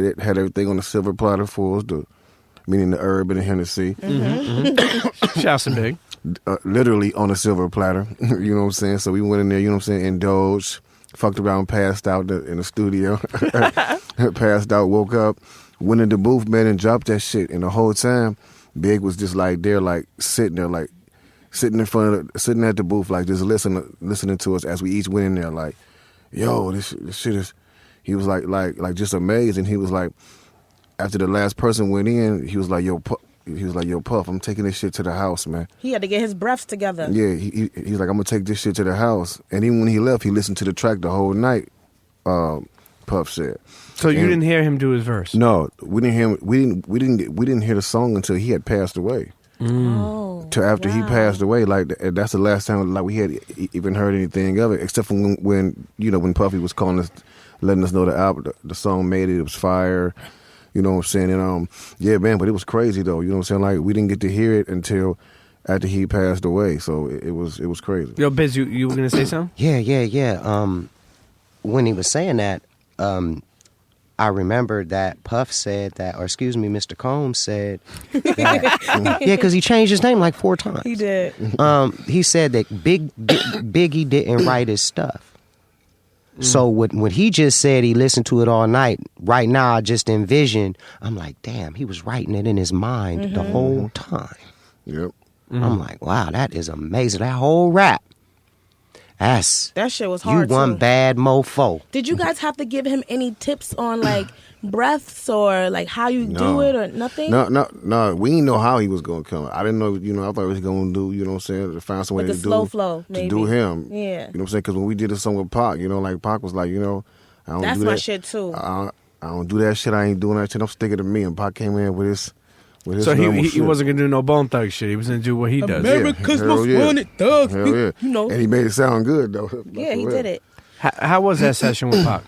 it, had everything on the silver platter for us, meaning the herb and the Hennessy. Shouts to Big. Literally on a silver platter, you know what I'm saying? So we went in there, you know what I'm saying, indulged, fucked around, passed out in the studio, passed out, woke up, went in the booth, man, and dropped that shit. And the whole time, Big was just like there, like sitting there, like sitting at the booth, like just listening to us as we each went in there, like, yo, this shit is. He was like just amazed, and he was like, after the last person went in, he was like, yo, Puff, I'm taking this shit to the house, man. He had to get his breaths together. Yeah, he's like, I'm gonna take this shit to the house, and even when he left, he listened to the track the whole night. Puff said. So you didn't hear him do his verse? No, we didn't hear. We didn't hear the song until he had passed away. Till after he passed away, like that's the last time like we had even heard anything of it, except for when Puffy was calling us, letting us know the album, the song made it. It was fire. You know what I'm saying? And yeah, man, but it was crazy though. You know what I'm saying? Like we didn't get to hear it until after he passed away. So it was crazy. Yo, Biz, you were gonna say something? Yeah. When he was saying that, I remembered that Puff said that, or excuse me, Mr. Combs said that. Yeah, because he changed his name like 4 times. He did. He said that Biggie didn't write his stuff. So when he just said he listened to it all night, right now I just envisioned, I'm like, damn, he was writing it in his mind the whole time. Yep. I'm like, wow, that is amazing. That whole rap. That shit was hard. You one bad mofo. Did you guys have to give him any tips on like breaths or like how you do it or nothing? No. We didn't know how he was gonna come. I didn't know. I thought he was gonna do. You know what I'm saying? To find some way like to a slow flow, maybe. To do him. Yeah. You know what I'm saying? Because when we did a song with Pac, like Pac was like, I don't That's do my that. shit too. I don't do that shit. I ain't doing that shit. I'm sticking to me. And Pac came in with his. So he wasn't gonna do no Bone Thug shit. He was gonna do what he does. America's most wanted thug. Yeah. And he made it sound good though. Yeah, he did it. How was that session with Pac?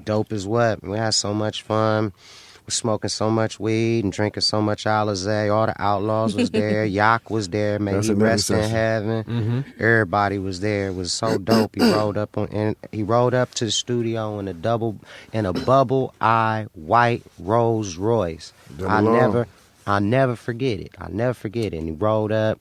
Dope as what? We had so much fun. We're smoking so much weed and drinking so much Alizé. All the Outlaws was there. Yak was there. May he rest in heaven. Everybody was there. It was so dope. He rode up to the studio in a bubble eye white Rolls Royce. I'll never forget it. And he rolled up.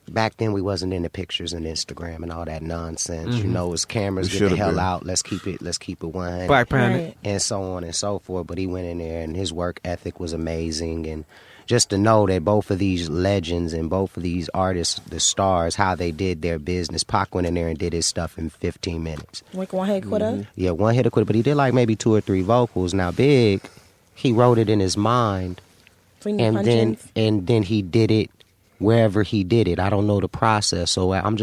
back then we wasn't into pictures and Instagram and all that nonsense. Mm-hmm. You know, it's cameras, We get the hell should've been. out. Let's keep it 100. Black Planet. Right. And so on and so forth. But he went in there and his work ethic was amazing. And just to know that both of these legends and both of these artists, the stars, how they did their business. Pac went in there and did his stuff in 15 minutes. Like one head quitter. Yeah, one hit quitter, but he did like maybe 2 or 3 vocals. Now Big, he wrote it in his mind, and then he did it wherever he did it. I don't know the process, so I'm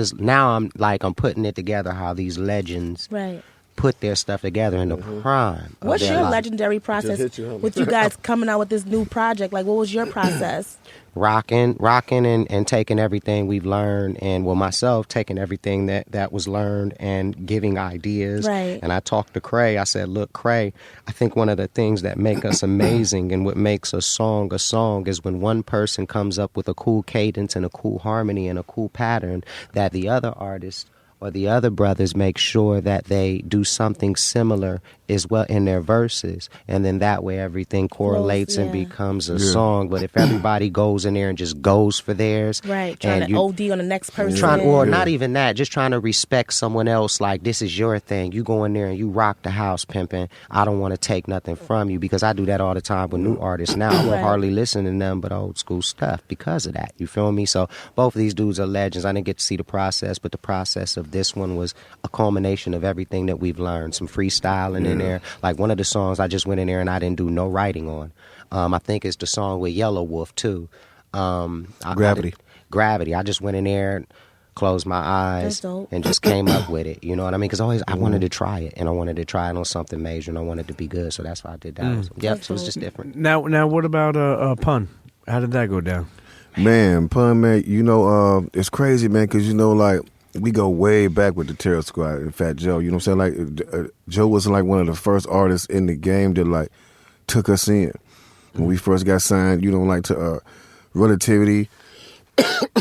putting it together how these legends Right. put their stuff together in the prime. of What's their your life. legendary process hit you, huh? with you guys coming out with this new project? Like, what was your process? Rocking and taking everything we've learned, and myself taking everything that was learned and giving ideas. Right. And I talked to Cray. I said, look, Cray, I think one of the things that make us amazing and what makes a song is when one person comes up with a cool cadence and a cool harmony and a cool pattern that the other artist or the other brothers make sure that they do something similar as well in their verses, and then that way everything correlates and becomes a song. But if everybody goes in there and just goes for theirs, Right, trying to OD on the next person. or not even that, just trying to respect someone else, like this is your thing. You go in there and you rock the house, pimping. I don't want to take nothing from you, because I do that all the time with new artists now. I won't hardly listen to them but old school stuff because of that. You feel me? So both of these dudes are legends. I didn't get to see the process, but the process of this one was a culmination of everything that we've learned. Some freestyling in there. Like one of the songs I just went in there and I didn't do no writing on. I think it's the song with Yellow Wolf too. Gravity. Gravity. I just went in there, closed my eyes, That's dope. and just came up with it. You know what I mean? Because I wanted to try it, and I wanted to try it on something major, and I wanted it to be good. So that's why I did that. So it was just different. Now, what about Pun? How did that go down? Man, Pun, man, you know, it's crazy, man, because, you know, like, we go way back with the Terror Squad and Fat Joe. You know what I'm saying? Like, Joe was, like, one of the first artists in the game that, like, took us in. When we first got signed, you know, like, to Relativity,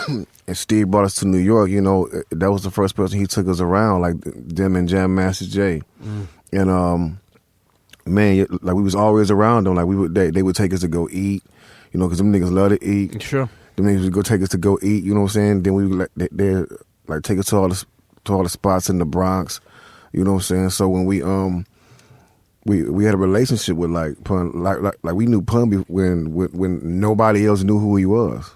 and Steve brought us to New York, you know, that was the first person he took us around, like, them and Jam Master Jay. And, man, like, we was always around them. Like, they would take us to go eat, you know, because them niggas love to eat. Sure. Them niggas would go take us to go eat, you know what I'm saying? Then we would, like take us to all the spots in the Bronx, you know what I'm saying? So when we had a relationship with like Pun, like we knew Pun when nobody else knew who he was.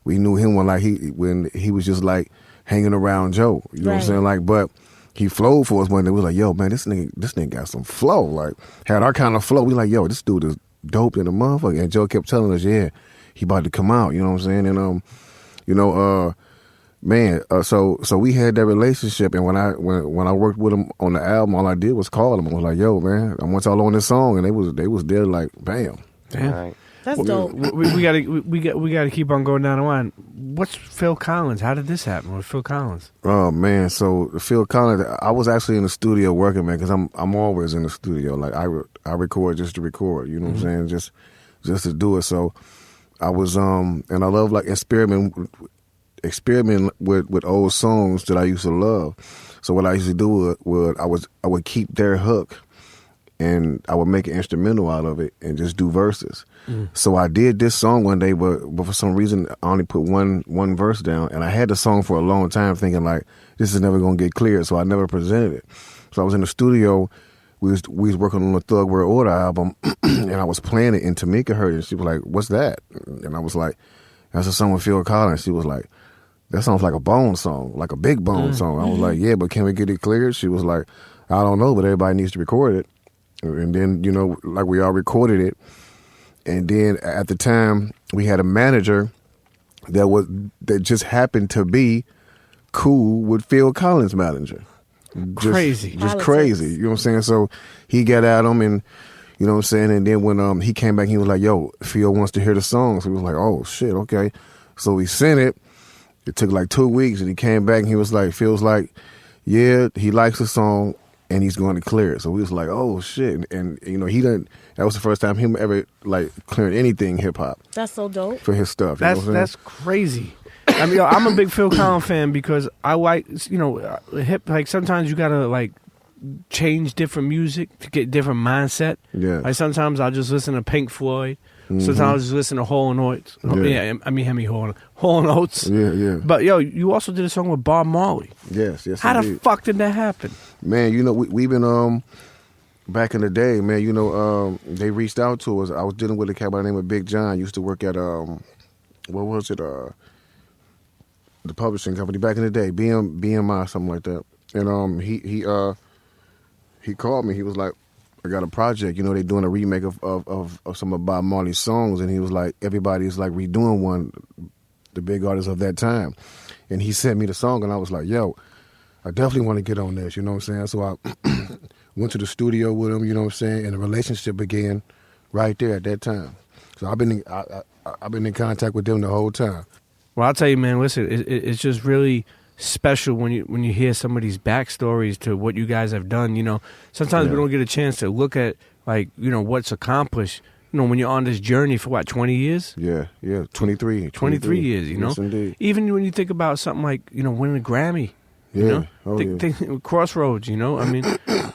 We knew him when he was just like hanging around Joe, you know what I'm saying? Like, but he flowed for us one day. We was like, yo, man, this nigga got some flow. Like, had our kind of flow. We like, yo, this dude is dope in the motherfucker. And Joe kept telling us, yeah, he about to come out, you know what I'm saying? And you know, man, so we had that relationship, and when I worked with him on the album, all I did was call him. I was like, "Yo, man, I want y'all on this song," and they was there like, "Bam." Damn. Right. That's dope. We gotta keep on going down the line. What's Phil Collins? How did this happen with Phil Collins? Oh man, so Phil Collins, I was actually in the studio working, man, because I'm always in the studio. Like I record just to record, you know what I'm saying, just to do it. So I was and I love like experiment with old songs that I used to love. So what I used to do was I would keep their hook, and I would make an instrumental out of it and just do verses. So I did this song one day, but for some reason I only put one verse down, and I had the song for a long time thinking like this is never gonna get cleared, so I never presented it. So I was in the studio, we was working on the Thug World Order album, and I was playing it, and Tamika heard it, and she was like, "What's that?" And I was like, "That's a song with Phil Collins." She was like, "That sounds like a Bone song, like a Big Bone song." I was like, "Yeah, but can we get it cleared?" She was like, "I don't know, but everybody needs to record it." And then, you know, like we all recorded it. And then at the time, we had a manager that just happened to be cool with Phil Collins' manager. Crazy. Just crazy. You know what I'm saying? So he got at him, and you know what I'm saying? And then when he came back, he was like, "Yo, Phil wants to hear the song." So he was like, "Oh shit, okay." So we sent it. It took like 2 weeks, and he came back and he was like, Phil's like, "Yeah, he likes the song and he's going to clear it." So we was like, "Oh shit." And you know, that was the first time him ever like clearing anything hip hop That's so dope. for his stuff. You know what I'm saying? That's crazy. I mean, I'm a big Phil Collins fan because I like, you know, hip. Like sometimes you gotta like change different music to get different mindset. Yeah. Like sometimes I'll just listen to Pink Floyd, Sometimes I just listen to Hall and Oates. Yeah. I mean Hemi Hall and Oates. Yeah. But yo, you also did a song with Bob Marley. Yes. How indeed. the fuck did that happen? Man, you know, we've been back in the day, man. You know, they reached out to us. I was dealing with a cat by the name of Big John. Used to work at what was it? The publishing company back in the day, BMI, something like that. And he called me. He was like, I got a project. You know, they're doing a remake of some of Bob Marley's songs, and he was like, everybody's like redoing one, the big artists of that time. And he sent me the song, and I was like, yo, I definitely want to get on this. You know what I'm saying? So I went to the studio with him. You know what I'm saying? And the relationship began right there at that time. So I've been in contact with them the whole time. Well, I'll tell you, man. Listen, it's just really special when you hear some of these backstories to what you guys have done. You know, sometimes we don't get a chance to look at what's accomplished. You know, when you're on this journey for what, 20 years? Yeah, 23 years. You know, yes, indeed. Even when you think about something like winning a Grammy. Yeah. You know? Think Crossroads, you know? I mean,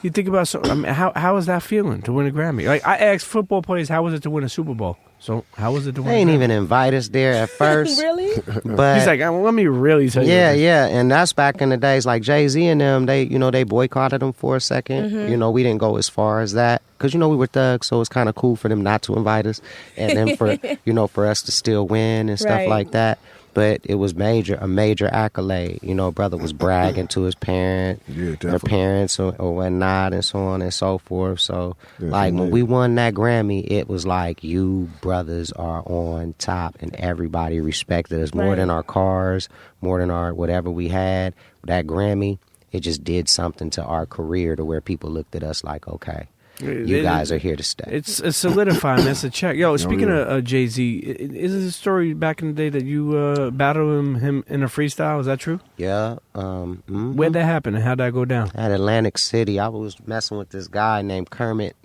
you think about how is that feeling to win a Grammy? Like, I asked football players, how was it to win a Super Bowl? So, how was it to win They ain't even invite us there at first. Really? But he's like, let me really tell you. Yeah. And that's back in the days. Like Jay-Z and them, they boycotted them for a second. You know, we didn't go as far as that. Because, we were thugs, so it's kind of cool for them not to invite us. And then for us to still win and stuff like that. But it was a major accolade. Brother was bragging to his their parents or whatnot, and so on and so forth. So, when we won that Grammy, it was like, you brothers are on top, and everybody respected us more than our cars, more than our whatever we had. That Grammy, it just did something to our career to where people looked at us like, okay, you guys are here to stay. It's solidifying. That's a check. Yo, speaking of Jay-Z, is this a story back in the day that you battled him in a freestyle? Is that true? Yeah. Where'd that happen and how'd that go down? At Atlantic City. I was messing with this guy named Kermit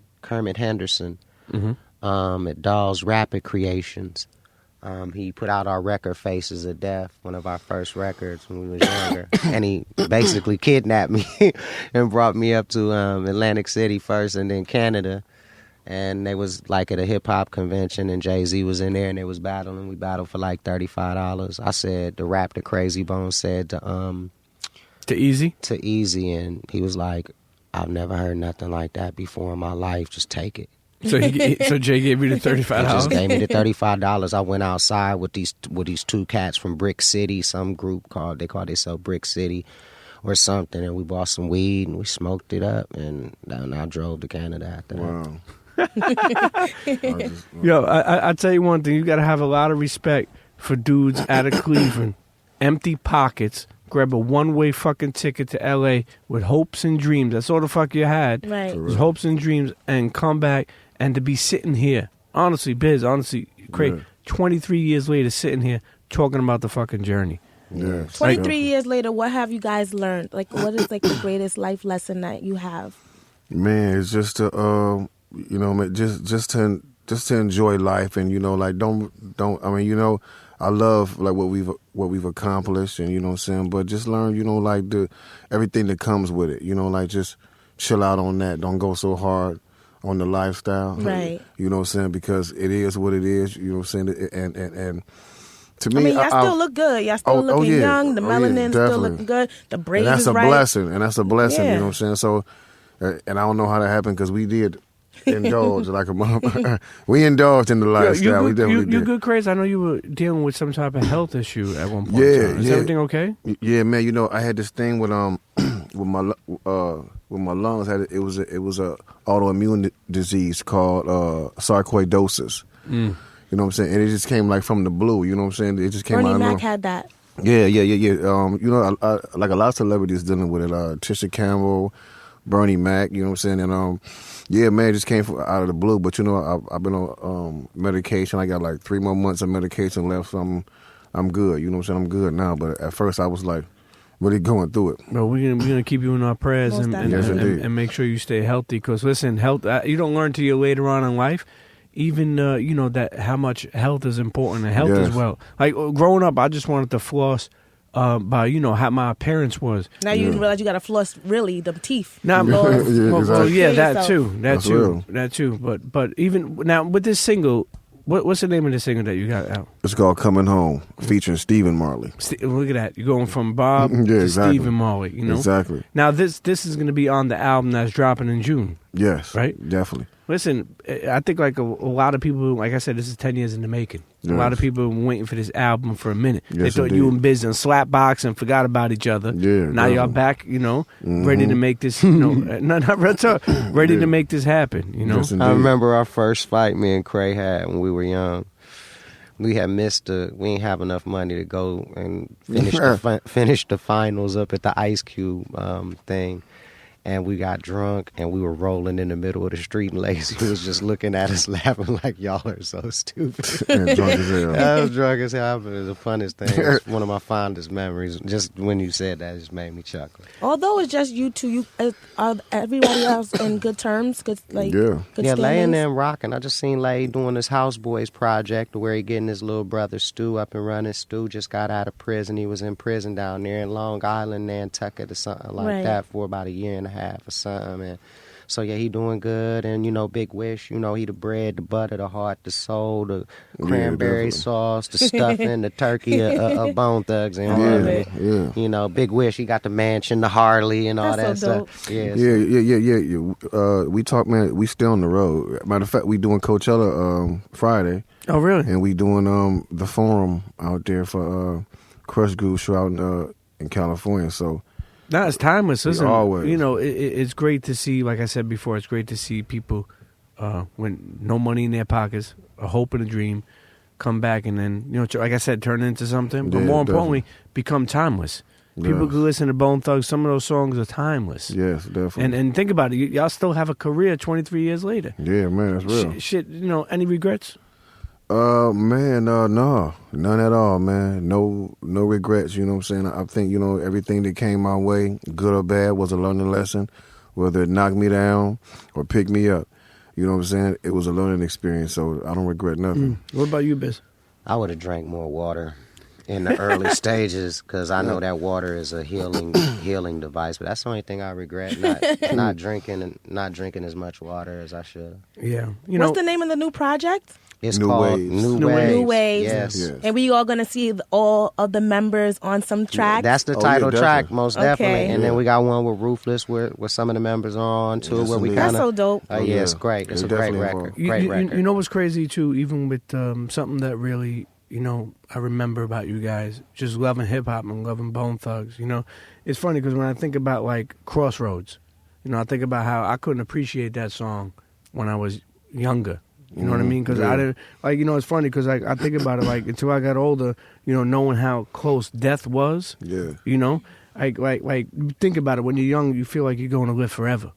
Henderson at Doll's Rapid Creations. He put out our record Faces of Death, one of our first records when we was younger. And he basically kidnapped me and brought me up to Atlantic City first and then Canada. And they was like at a hip-hop convention, and Jay-Z was in there, and they was battling. We battled for like $35. I said, the rap that Krayzie Bone said to Eazy? To Eazy, and he was like, I've never heard nothing like that before in my life. Just take it. So Jay gave you the $35? He just gave me the $35. I went outside with these two cats from Brick City, some group call themselves Brick City or something, and we bought some weed and we smoked it up, and then I drove to Canada after that. Wow. Yo, I tell you one thing, you got to have a lot of respect for dudes out of Cleveland, empty pockets, grab a one-way fucking ticket to L.A. with hopes and dreams. That's all the fuck you had. Right. Was hopes and dreams, and come back and to be sitting here. Honestly, Craig, 23 years later, sitting here talking about the fucking journey. Yeah. 23 years later, what have you guys learned? Like, what is like the greatest life lesson that you have? Man, it's just to just to enjoy life, and like don't. I mean, I love like what we've accomplished, and what I'm saying, but just learn, like everything that comes with it. Like just chill out on that. Don't go so hard on the lifestyle. Right. You know what I'm saying? Because it is what it is. You know what I'm saying? And to me, I mean, y'all still look good. Y'all still looking young. The melanin still looking good. The braids and that's is a right. blessing. And that's a blessing. Yeah. You know what I'm saying? So, and I don't know how that happened because we did indulge like a motherfucker. We indulged in the lifestyle. We definitely did. You good, Krayzie? I know you were dealing with some type of health issue at one point. Yeah, Is everything okay? Yeah, man. I had this thing with my lungs. It was a autoimmune disease called sarcoidosis. You know what I'm saying? And it just came like from the blue. You know what I'm saying? It just came out. Bernie Mac had that. Yeah. Like a lot of celebrities dealing with it. Tisha Campbell, Bernie Mac. You know what I'm saying? And yeah, man, it just came out of the blue. But I've been on medication. I got like 3 more months of medication left. So I'm good. You know what I'm saying? I'm good now. But at first I was like really going through it. No, we're gonna keep you in our prayers and make sure you stay healthy. Because listen, health you don't learn till you later on in life. Even that how much health is important and health as well. Like growing up, I just wanted to floss by how my appearance was. Now you realize you got to floss really the teeth. Now, exactly. that too. Real. But even now with this single, What's the name of the single that you got out? It's called Coming Home, featuring Stephen Marley. Look at that. You're going from Bob to exactly. Stephen Marley, you know? Exactly. Now, this is going to be on the album that's dropping in June. Yes. Right? Definitely. Listen, I think like a lot of people, like I said, this is 10 years in the making. Yes. A lot of people have been waiting for this album for a minute. Yes, they thought indeed. you and Bizzy and Slapbox and forgot about each other. Yeah. Now y'all back, you know, ready to make this, you know, not real talk, ready to make this happen, you know? Yes, indeed. I remember our first fight me and Cray had when we were young. We had we didn't have enough money to go and finish the finals up at the Ice Cube thing. And we got drunk, and we were rolling in the middle of the street, and Lazy was just looking at us, laughing like, y'all are so stupid. And drunk as hell. I was drunk as hell, but it was the funniest thing. It was one of my fondest memories. Just when you said that, it just made me chuckle. Although it's just you two, are everybody else in good terms? Good, like, Yeah. good Yeah, Lay and standings? them rocking. I just seen Lay doing this Houseboys project where he getting his little brother Stu up and running. Stu just got out of prison. He was in prison down there in Long Island, Nantucket or something like Right. that for about a year and a half or something. And so yeah, he doing good. And you know, Big Wish, you know, he the bread, the butter, the heart, the soul, the cranberry definitely. sauce, the stuffing, the turkey of Bone Thugs and Harmony. Yeah. You know, Big Wish, he got the mansion, the Harley, and all That's that so stuff. Yeah, Yeah. We talk, man. We still on the road. Matter of fact, we doing Coachella Friday, Oh, really? and we doing the Forum out there for Crush Groove show out in California. So No, it's timeless. Listen, always. you know, it's great to see, like I said before, it's great to see people when no money in their pockets, a hope and a dream, come back and then, you know, like I said, turn into something. But Yeah, more importantly, become timeless. People Yes. who listen to Bone Thugs, some of those songs are timeless. yes, definitely. And think about it, y'all still have a career 23 years later. Yeah, man, that's real. Shit, you know, any regrets? Man, no, none at all, man. No regrets. You know what I'm saying? I think, you know, everything that came my way, good or bad, was a learning lesson. Whether it knocked me down or picked me up, you know what I'm saying? It was a learning experience, so I don't regret nothing. What about you, Biz? I would have drank more water in the early stages because I know that water is a healing device. But that's the only thing I regret: not drinking as much water as I should. Yeah, you know, What's the name of the new project? It's New called Waves. New New Waves. New Waves. Yes. Yes. And we all gonna see all of the members on some tracks. That's the Oh, title yeah, track, definitely. most Okay. definitely. And Yeah. then we got one with Ruthless, where some of the members are on too, Yes, where we indeed. kind That's so of. dope. Oh, Yeah, yeah. it's great. It's It a great definitely record. involved. Great record. You know what's crazy too, even with something that really, you know, I remember about you guys, just loving hip hop and loving Bone Thugs. You know, it's funny because when I think about like Crossroads, you know, I think about how I couldn't appreciate that song when I was younger. You know what I mean? Because I didn't, like, you know, it's funny because I think about it, like, until I got older, you know, knowing how close death was, Yeah, you know, like think about it. When you're young, you feel like you're going to live forever,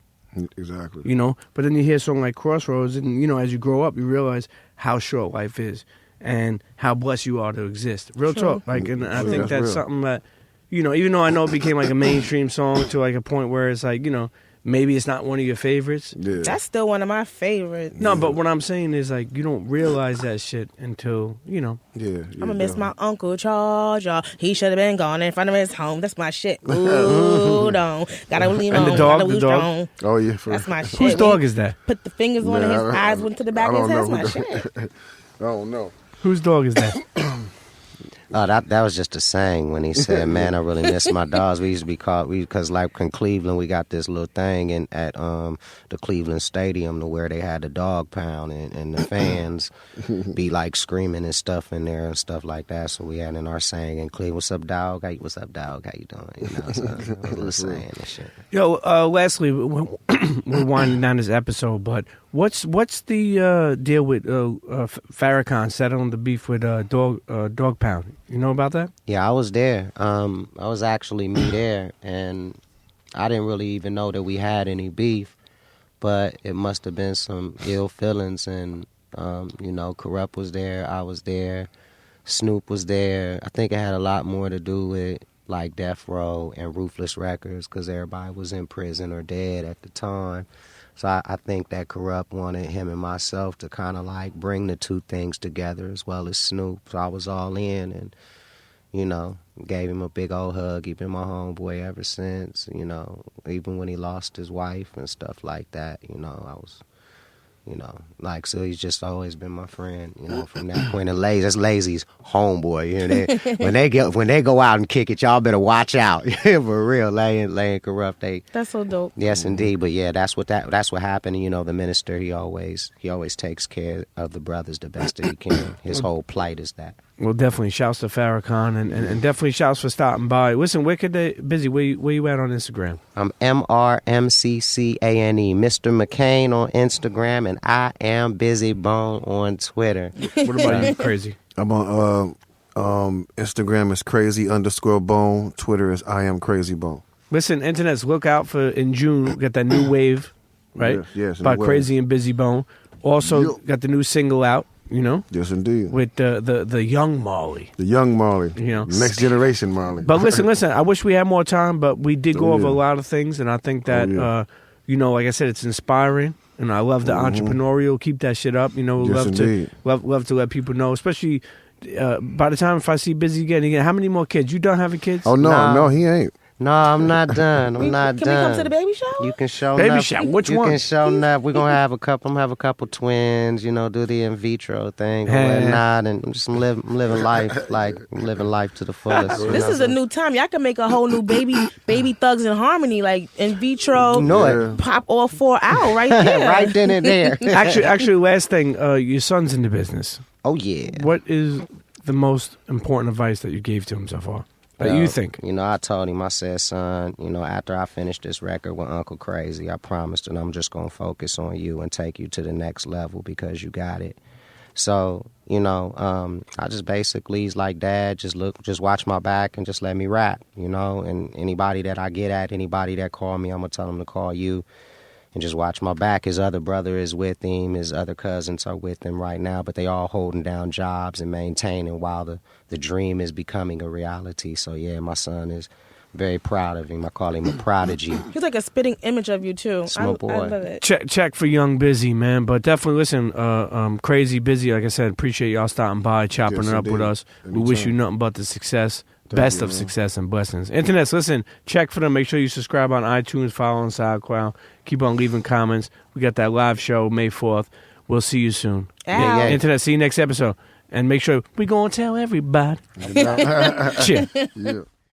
exactly. you know? But then you hear a song like Crossroads, and, you know, as you grow up, you realize how short life is and how blessed you are to exist. Real True. talk. Like, and I Yeah, think that's that's real. something that, you know, even though I know it became like a mainstream song to like a point where it's like, you know, maybe it's not one of your favorites. Yeah, That's still one of my favorites. No, but what I'm saying is, like, you don't realize that shit until, you know. yeah. I'm gonna miss my Uncle Charles, y'all. He should have been gone in front of his home. That's my shit. Ooh, don't. Gotta leave And the on. dog, Gotta the lose dog. strong. Oh yeah, for That's my shit. Whose When dog he is that? Put the fingers on and his Man, eyes went to the back of his head. That's my who shit. I don't know. Whose dog is that? Oh, that was just a saying when he said, "Man, I really miss my dogs." We used to be called because like in Cleveland, we got this little thing at the Cleveland Stadium to where they had the dog pound and the fans be like screaming and stuff in there and stuff like that. So we had in our saying in Cleveland, "What's up, dog? What's up, dog? How you doing?" You know, so a little saying and shit. Yo, lastly, we're winding down this episode, but what's the deal with Farrakhan settling the beef with Dog Pound? You know about that? Yeah, I was there. I was actually me there, and I didn't really even know that we had any beef, but it must have been some ill feelings. And you know, Corrupt was there, I was there, Snoop was there. I think it had a lot more to do with like Death Row and Ruthless Records because everybody was in prison or dead at the time. So I think that Corrupt wanted him and myself to kind of like bring the two things together as well as Snoop. So I was all in and, you know, gave him a big old hug. He's been my homeboy ever since, you know, even when he lost his wife and stuff like that, you know, you know. Like, so he's just always been my friend, you know, from that point. And that's Lazy's homeboy, you know. When they go out and kick it, y'all better watch out. For real, Lay and Corrupt. That's so dope. Yes, indeed. But yeah, that's what happened. And, you know, the minister, he always takes care of the brothers the best that he can. His whole plight is that. Well, definitely shouts to Farrakhan and definitely shouts for stopping by. Listen, where could they, Bizzy, where you at on Instagram? I'm MRMCCANE, Mr. McCain on Instagram, and I am Bizzy Bone on Twitter. What about you, Krayzie? I'm on Instagram is Krayzie_Bone. Twitter is I am Krayzie Bone. Listen, internets, look out for in June. We got that new wave, right? Yes, by Krayzie and Bizzy Bone. Also got the new single out. You know? Yes, indeed. With the young Marley. The young Marley. You know? Next generation Marley. But listen, I wish we had more time, but we did go over a lot of things, and I think that, you know, like I said, it's inspiring, and I love the entrepreneurial. Keep that shit up. You know, love to let people know, especially by the time if I see Bizzy again, how many more kids? You done having kids? Oh, no, he ain't. No, I'm not done. I'm not Can done. we come to the baby shower? You can show baby enough. shower. Which you one? You can show enough. We're gonna have a couple. I'm gonna have a couple twins. You know, do the in vitro thing or whatnot, and I'm living life like I'm living life to the fullest. This is a new time. Y'all can make a whole new baby thugs in harmony, like in vitro. Pop all 4 out right there, right then and there. Actually, last thing, your son's in the business. Oh yeah. What is the most important advice that you gave to him so far? That you think? You know, I told him, I said, son, you know, after I finish this record with Uncle Krayzie, I promised that I'm just going to focus on you and take you to the next level because you got it. So, you know, I just basically, he's like, Dad, just watch my back and just let me rap, you know, and anybody that I get at, anybody that call me, I'm going to tell them to call you. And just watch my back. His other brother is with him. His other cousins are with him right now. But they all holding down jobs and maintaining while the dream is becoming a reality. So, yeah, my son is very proud of him. I call him a prodigy. He's like a spitting image of you, too. Smart boy. I love it. Check for young Bizzy, man. But definitely, listen, Krayzie, Bizzy, like I said, appreciate y'all stopping by, chopping it up with us. We wish you nothing but the success. Best of success and blessings. Internets, listen, check for them. Make sure you subscribe on iTunes, follow on SoundCloud. Keep on leaving comments. We got that live show May 4th. We'll see you soon. Yeah. Internet, see you next episode. And make sure we going to tell everybody. Cheers. Yeah.